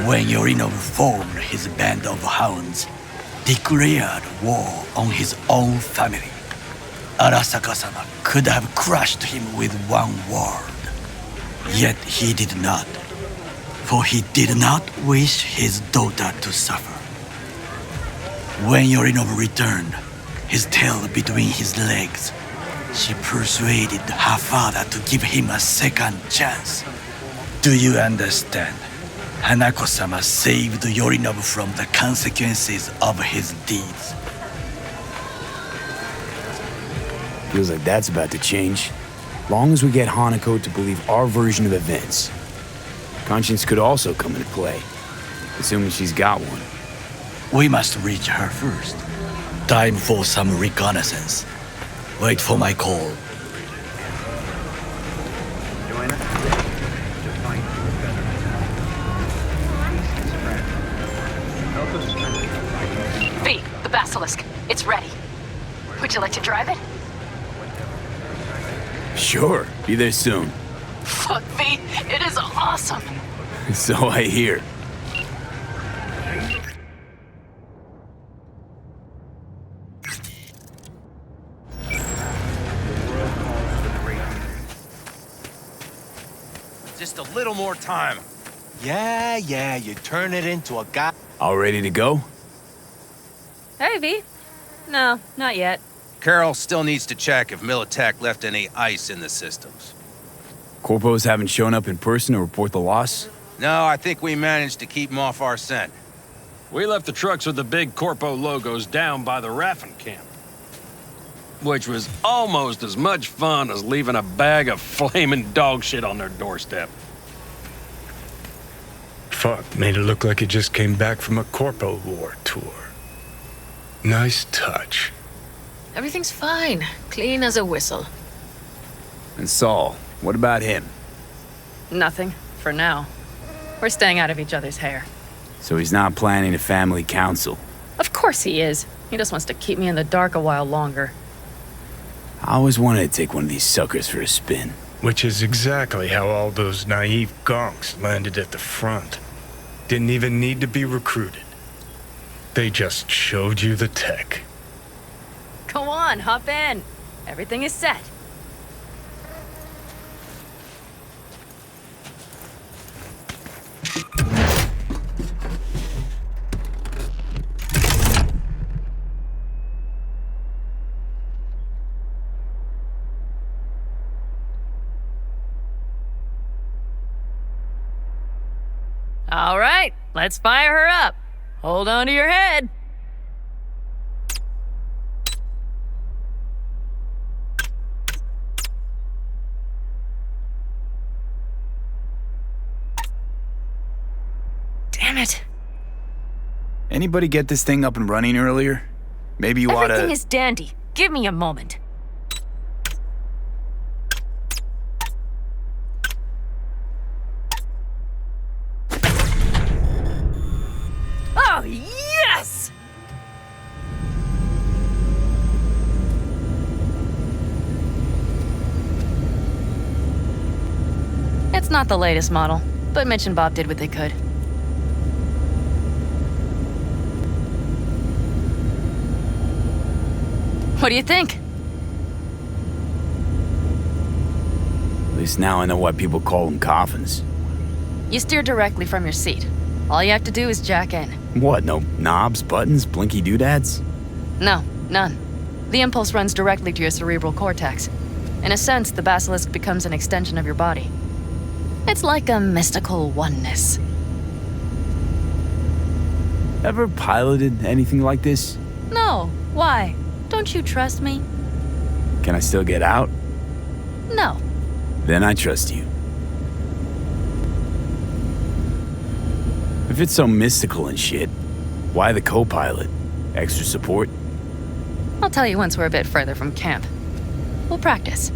R: When Yorinobu formed his band of hounds, declared war on his own family, Arasaka-sama could have crushed him with one word. Yet he did not. For he did not wish his daughter to suffer. When Yorinobu returned, his tail between his legs, she persuaded her father to give him a second chance. Do you understand? Hanako-sama saved Yorinobu from the consequences of his deeds.
B: Feels like that's about to change. Long as we get Hanako to believe our version of events. Conscience could also come into play, assuming she's got one.
R: We must reach her first. Time for some reconnaissance. Wait for my call.
N: V, the basilisk. It's ready. Would you like to drive it?
B: Sure, be there soon.
N: Fuck, V. It is awesome.
B: So I hear.
G: Just a little more time.
K: Yeah, you turn it into a guy.
B: All ready to go?
N: Hey, V. No, not yet.
G: Carol still needs to check if Militech left any ice in the systems.
B: Corpos haven't shown up in person to report the loss?
G: No, I think we managed to keep them off our scent.
H: We left the trucks with the big Corpo logos down by the Raffin camp, which was almost as much fun as leaving a bag of flaming dog shit on their doorstep.
O: Fuck, made it look like it just came back from a Corpo War tour. Nice touch.
J: Everything's fine. Clean as a whistle.
B: And Saul, what about him?
E: Nothing, for now. We're staying out of each other's hair.
B: So he's not planning a family council?
E: Of course he is. He just wants to keep me in the dark a while longer.
B: I always wanted to take one of these suckers for a spin.
O: Which is exactly how all those naive gonks landed at the front. Didn't even need to be recruited. They just showed you the tech.
E: Go on, hop in. Everything is set. All right, let's fire her up. Hold on to your head. Damn it.
B: Anybody get this thing up and running earlier? Maybe you oughta...
N: Everything is dandy. Give me a moment. Oh, yes!
E: It's not the latest model, but Mitch and Bob did what they could. What do you think?
B: At least now I know why people call them coffins.
E: You steer directly from your seat. All you have to do is jack in.
B: What, no knobs, buttons, blinky doodads?
E: No, none. The impulse runs directly to your cerebral cortex. In a sense, the basilisk becomes an extension of your body. It's like a mystical oneness.
B: Ever piloted anything like this?
E: No, why? Don't you trust me?
B: Can I still get out?
E: No.
B: Then I trust you. If it's so mystical and shit, why the co-pilot? Extra support?
E: I'll tell you once we're a bit further from camp. We'll practice.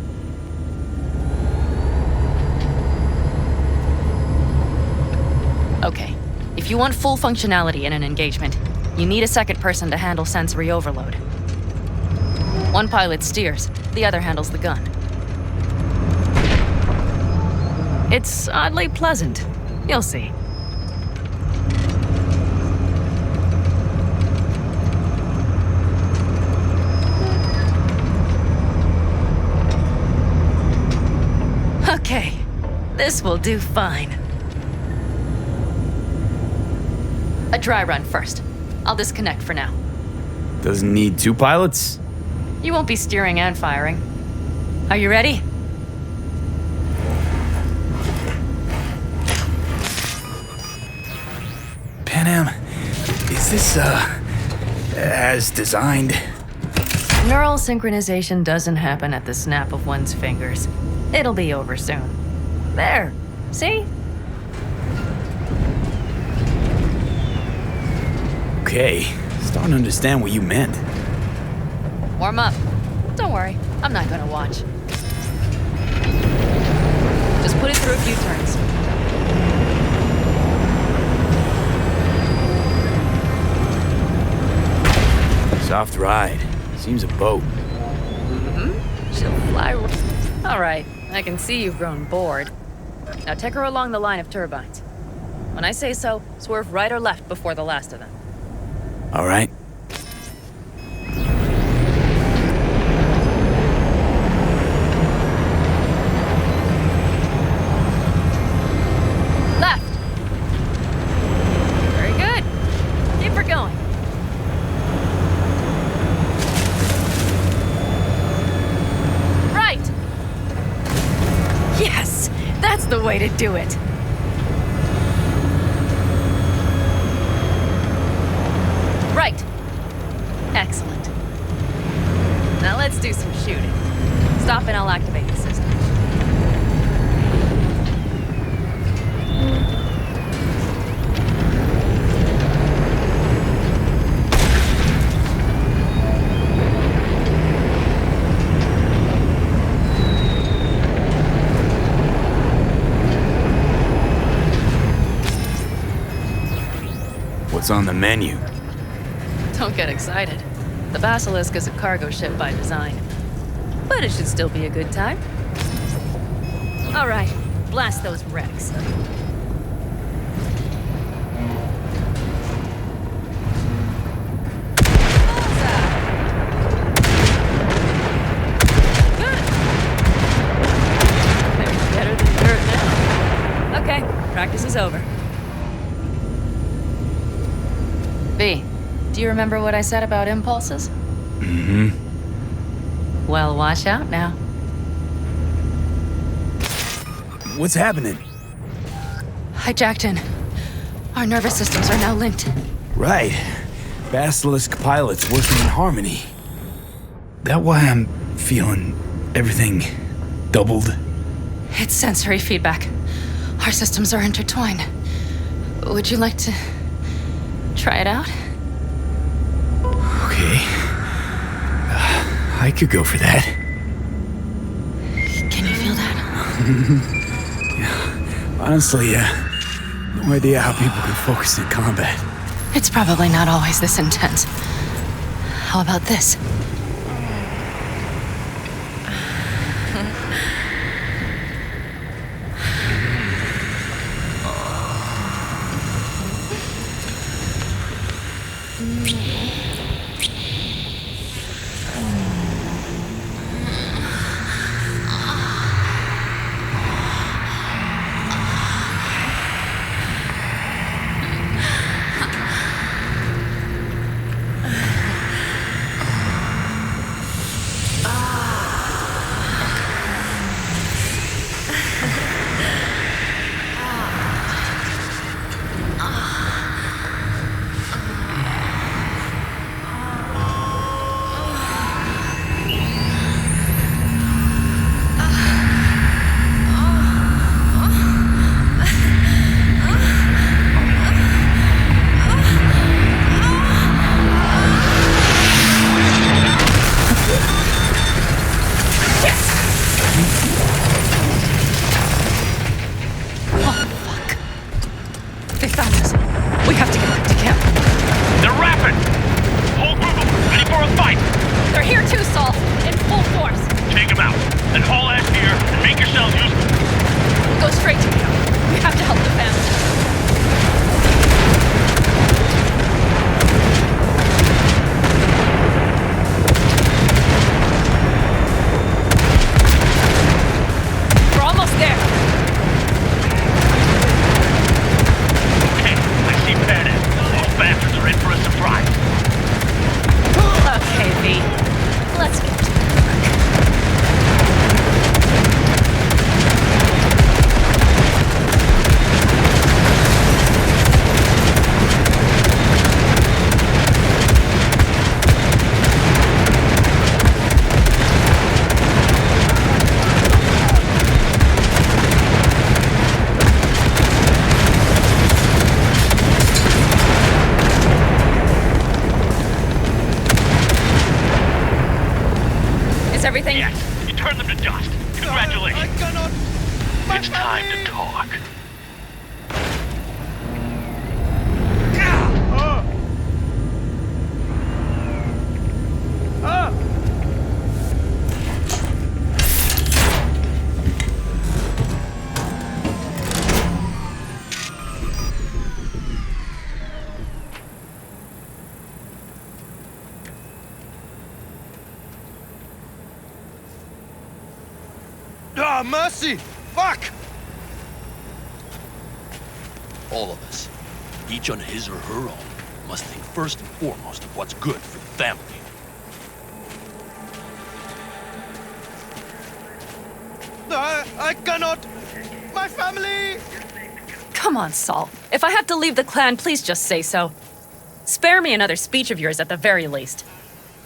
E: Okay, if you want full functionality in an engagement, you need a second person to handle sensory overload. One pilot steers, the other handles the gun. It's oddly pleasant. You'll see. Okay, this will do fine. A dry run first. I'll disconnect for now.
B: Doesn't need two pilots?
E: You won't be steering and firing. Are you ready?
B: Panam, is this, as designed?
E: Neural synchronization doesn't happen at the snap of one's fingers. It'll be over soon. There, see?
B: Okay, starting to understand what you meant.
E: Warm up. Don't worry, I'm not gonna watch. Just put it through a few turns.
B: Soft ride. Seems a boat.
E: Mm-hmm. She'll fly. All right, I can see you've grown bored. Now take her along the line of turbines. When I say so, swerve right or left before the last of them.
B: All right.
E: Left. Very good. Keep her going. Right. Yes, that's the way to do it. Right. Excellent. Now let's do some shooting. Stop and I'll activate the system.
B: What's on the menu?
E: Don't get excited. The Basilisk is a cargo ship by design. But it should still be a good time. All right, blast those wrecks. Maybe better than dirt now. Okay, practice is over. V, do you remember what I said about impulses?
B: Mm-hmm.
E: Well, watch out now.
B: What's happening?
E: Hijacked in. Our nervous systems are now linked.
B: Right. Basilisk pilots working in harmony. That why I'm feeling everything doubled?
E: It's sensory feedback. Our systems are intertwined. Would you like to try it out?
B: Okay. I could go for that.
E: Can you feel that?
B: Yeah. Honestly, no idea how people can focus in combat.
E: It's probably not always this intense. How about this?
N: everything?
F: Yes, you turned them to dust. Congratulations. It's time to talk.
G: Ah, mercy! Fuck!
U: All of us, each on his or her own, must think first and foremost of what's good for the family.
G: I cannot! My family!
N: Come on, Saul. If I have to leave the clan, please just say so. Spare me another speech of yours at the very least.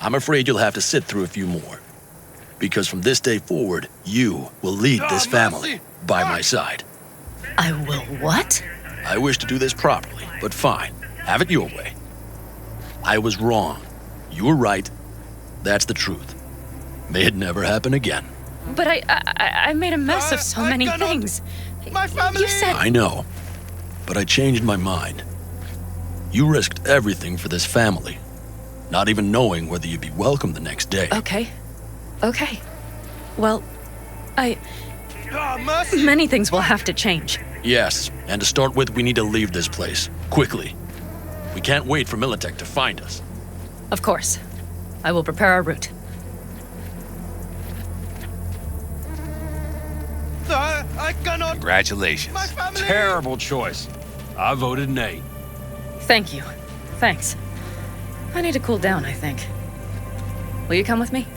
U: I'm afraid you'll have to sit through a few more. Because from this day forward, you will lead this family by my side.
E: I will what?
U: I wish to do this properly, but fine. Have it your way. I was wrong. You were right. That's the truth. May it never happen again.
N: But I made a mess of so many things.
G: My family!
N: You said...
U: I know, but I changed my mind. You risked everything for this family, not even knowing whether you'd be welcome the next day.
N: Okay. Okay. Well,
G: mercy!
N: Many things will have to change.
U: Yes, and to start with, we need to leave this place, quickly. We can't wait for Militech to find us.
N: Of course. I will prepare our route.
G: I cannot!
H: Congratulations.
G: My family!
H: Terrible choice. I voted nay.
N: Thank you. Thanks. I need to cool down, I think. Will you come with me?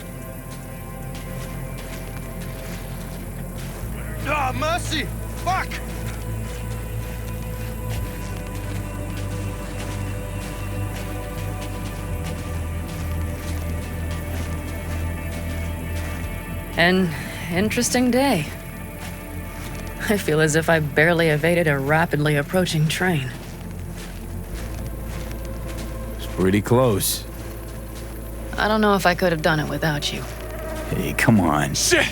G: Ah, mercy! Fuck!
E: An interesting day. I feel as if I barely evaded a rapidly approaching train.
B: It's pretty close.
E: I don't know if I could have done it without you.
B: Hey, come on.
S: Shit!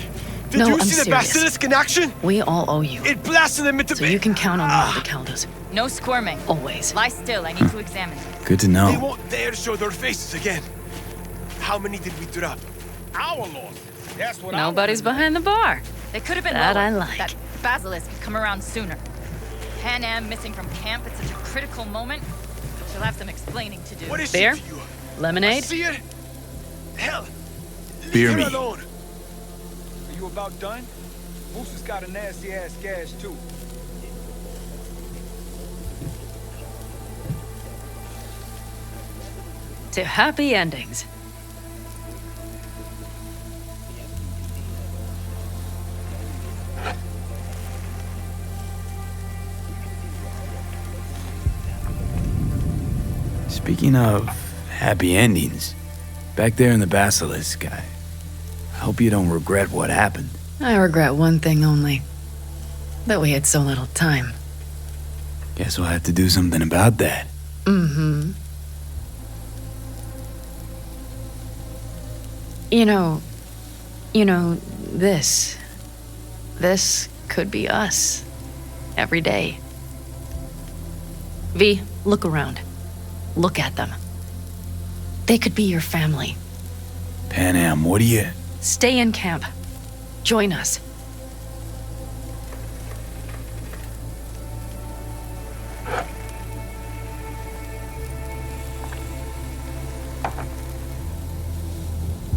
S: Did
E: No,
S: you
E: I'm
S: see the
E: serious.
S: basilisk in action?
E: We all owe you.
S: It blasted them into
E: So you can count on the Aldecaldos.
N: No squirming.
E: Always.
N: Lie still. I need to examine.
B: Good to
S: They
B: know.
S: won't dare show their faces again. How many did we drop?
G: Our Lord. That's what
E: Nobody's behind the bar.
N: They could have been
E: That
N: lower.
E: I like.
N: That basilisk had come around sooner. Pan Am missing from camp at such a critical moment. She'll have some explaining to do.
S: What is
E: Beer?
S: she to you?
E: Lemonade?
S: See it? Hell,
B: Beer
S: leave
B: me.
S: her alone.
V: Are you about done? Moose has got a nasty ass gash too.
E: To happy endings.
B: Speaking of happy endings, back there in the Basilisk, I hope you don't regret what happened.
E: I regret one thing only. That we had so little time.
B: Guess we'll have to do something about that.
E: Mm-hmm. You know, this could be us. Every day. V, look around. Look at them. They could be your family.
B: Pan Am, what do you...
E: Stay in camp. Join us.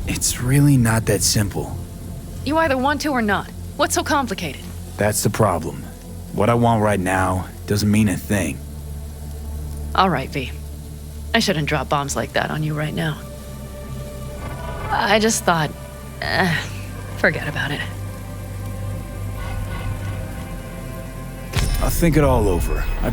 B: It's really not that simple.
E: You either want to or not. What's so complicated?
B: That's the problem. What I want right now doesn't mean a thing.
E: All right, V. I shouldn't drop bombs like that on you right now. I just thought, forget about it.
B: I'll think it all over. I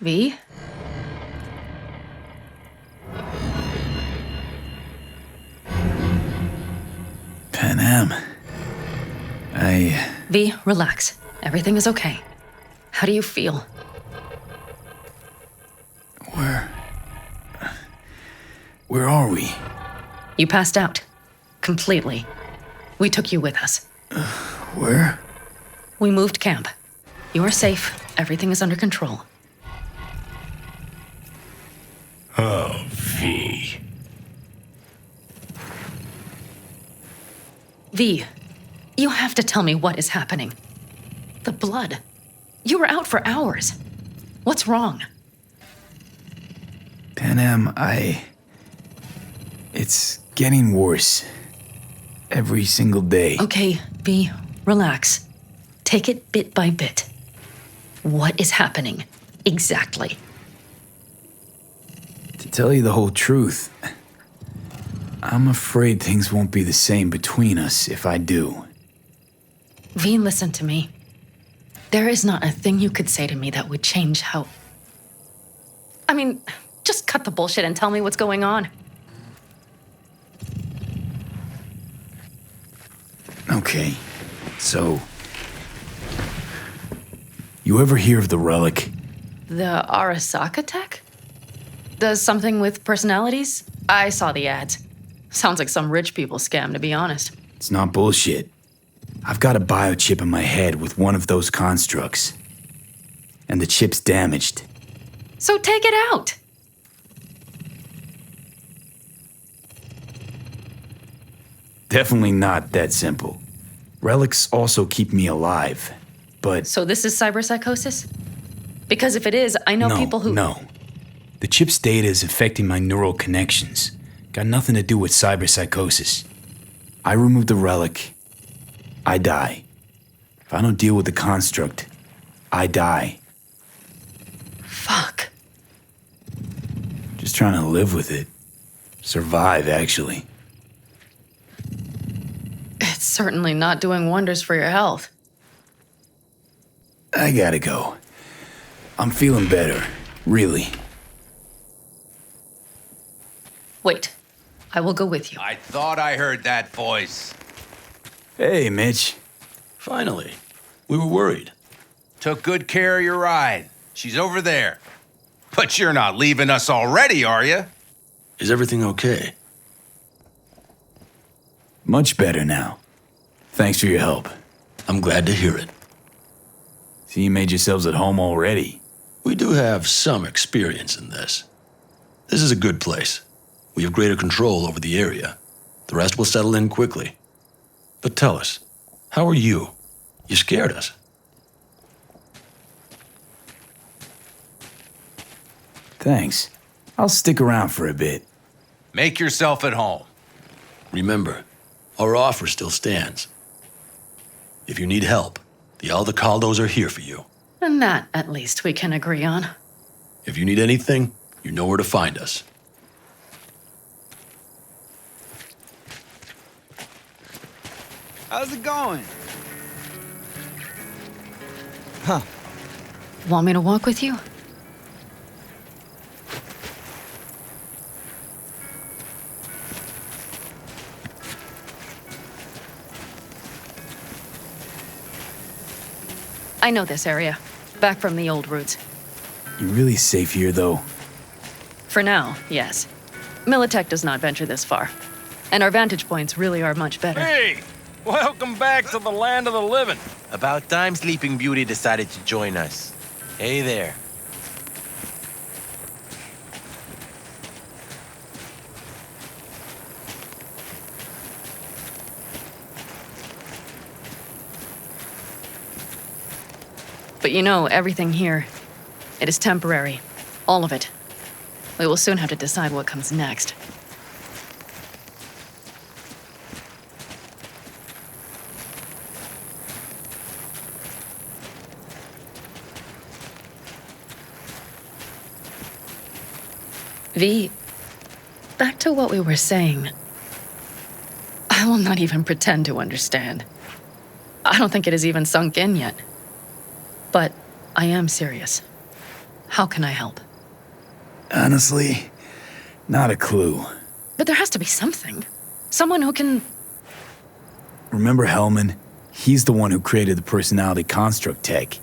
E: V? V, relax. Everything is okay. How do you feel?
B: Where are we?
E: You passed out. Completely. We took you with us.
B: Where?
E: We moved camp. You are safe. Everything is under control.
O: Oh, V.
E: V, you have to tell me what is happening. The blood. You were out for hours. What's wrong?
B: Panam, It's getting worse. Every single day.
E: Okay, V, relax. Take it bit by bit. What is happening? Exactly.
B: To tell you the whole truth, I'm afraid things won't be the same between us if I do.
E: V, listen to me. There is not a thing you could say to me that would change how... I mean, just cut the bullshit and tell me what's going on.
B: Okay, so... You ever hear of the relic?
E: The Arasaka tech? Does something with personalities? I saw the ads. Sounds like some rich people scam, to be honest.
B: It's not bullshit. I've got a biochip in my head with one of those constructs. And the chip's damaged.
E: So take it out!
B: Definitely not that simple. Relics also keep me alive, but...
E: So this is cyberpsychosis? Because if it is, I know people who...
B: No. The chip's data is affecting my neural connections. Got nothing to do with cyberpsychosis. I remove the relic, I die. If I don't deal with the construct, I die.
E: Fuck.
B: Just trying to live with it. Survive, actually.
E: It's certainly not doing wonders for your health.
B: I gotta go. I'm feeling better, really.
E: Wait, I will go with you.
G: I thought I heard that voice.
B: Hey, Mitch.
U: Finally. We were worried.
G: Took good care of your ride. She's over there. But you're not leaving us already, are you?
U: Is everything okay?
B: Much better now. Thanks for your help.
U: I'm glad to hear it.
B: So you made yourselves at home already?
U: We do have some experience in this. This is a good place. We have greater control over the area. The rest will settle in quickly. But tell us, how are you? You scared us.
B: Thanks. I'll stick around for a bit.
G: Make yourself at home.
U: Remember, our offer still stands. If you need help, the Aldecaldos are here for you.
E: And that, at least, we can agree on.
U: If you need anything, you know where to find us.
V: How's it going?
E: Huh. Want me to walk with you? I know this area. Back from the old routes.
B: You really safe here, though?
E: For now, yes. Militech does not venture this far. And our vantage points really are much better.
H: Hey! Welcome back to the land of the living.
K: About time Sleeping Beauty decided to join us. Hey there.
E: But you know, everything here, it is temporary. All of it. We will soon have to decide what comes next. V, back to what we were saying. I will not even pretend to understand. I don't think it has even sunk in yet. But I am serious. How can I help?
B: Honestly, not a clue.
E: But there has to be something. Someone who can...
B: Remember Hellman? He's the one who created the personality construct tech.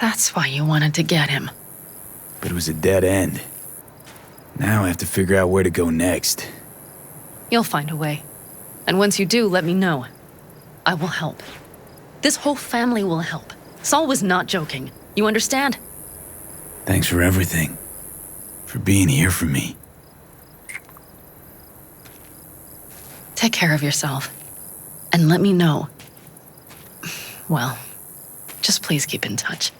E: That's why you wanted to get him.
B: But it was a dead end. Now I have to figure out where to go next.
E: You'll find a way. And once you do, let me know. I will help. This whole family will help. Saul was not joking. You understand?
B: Thanks for everything. For being here for me.
E: Take care of yourself. And let me know. Well, just please keep in touch.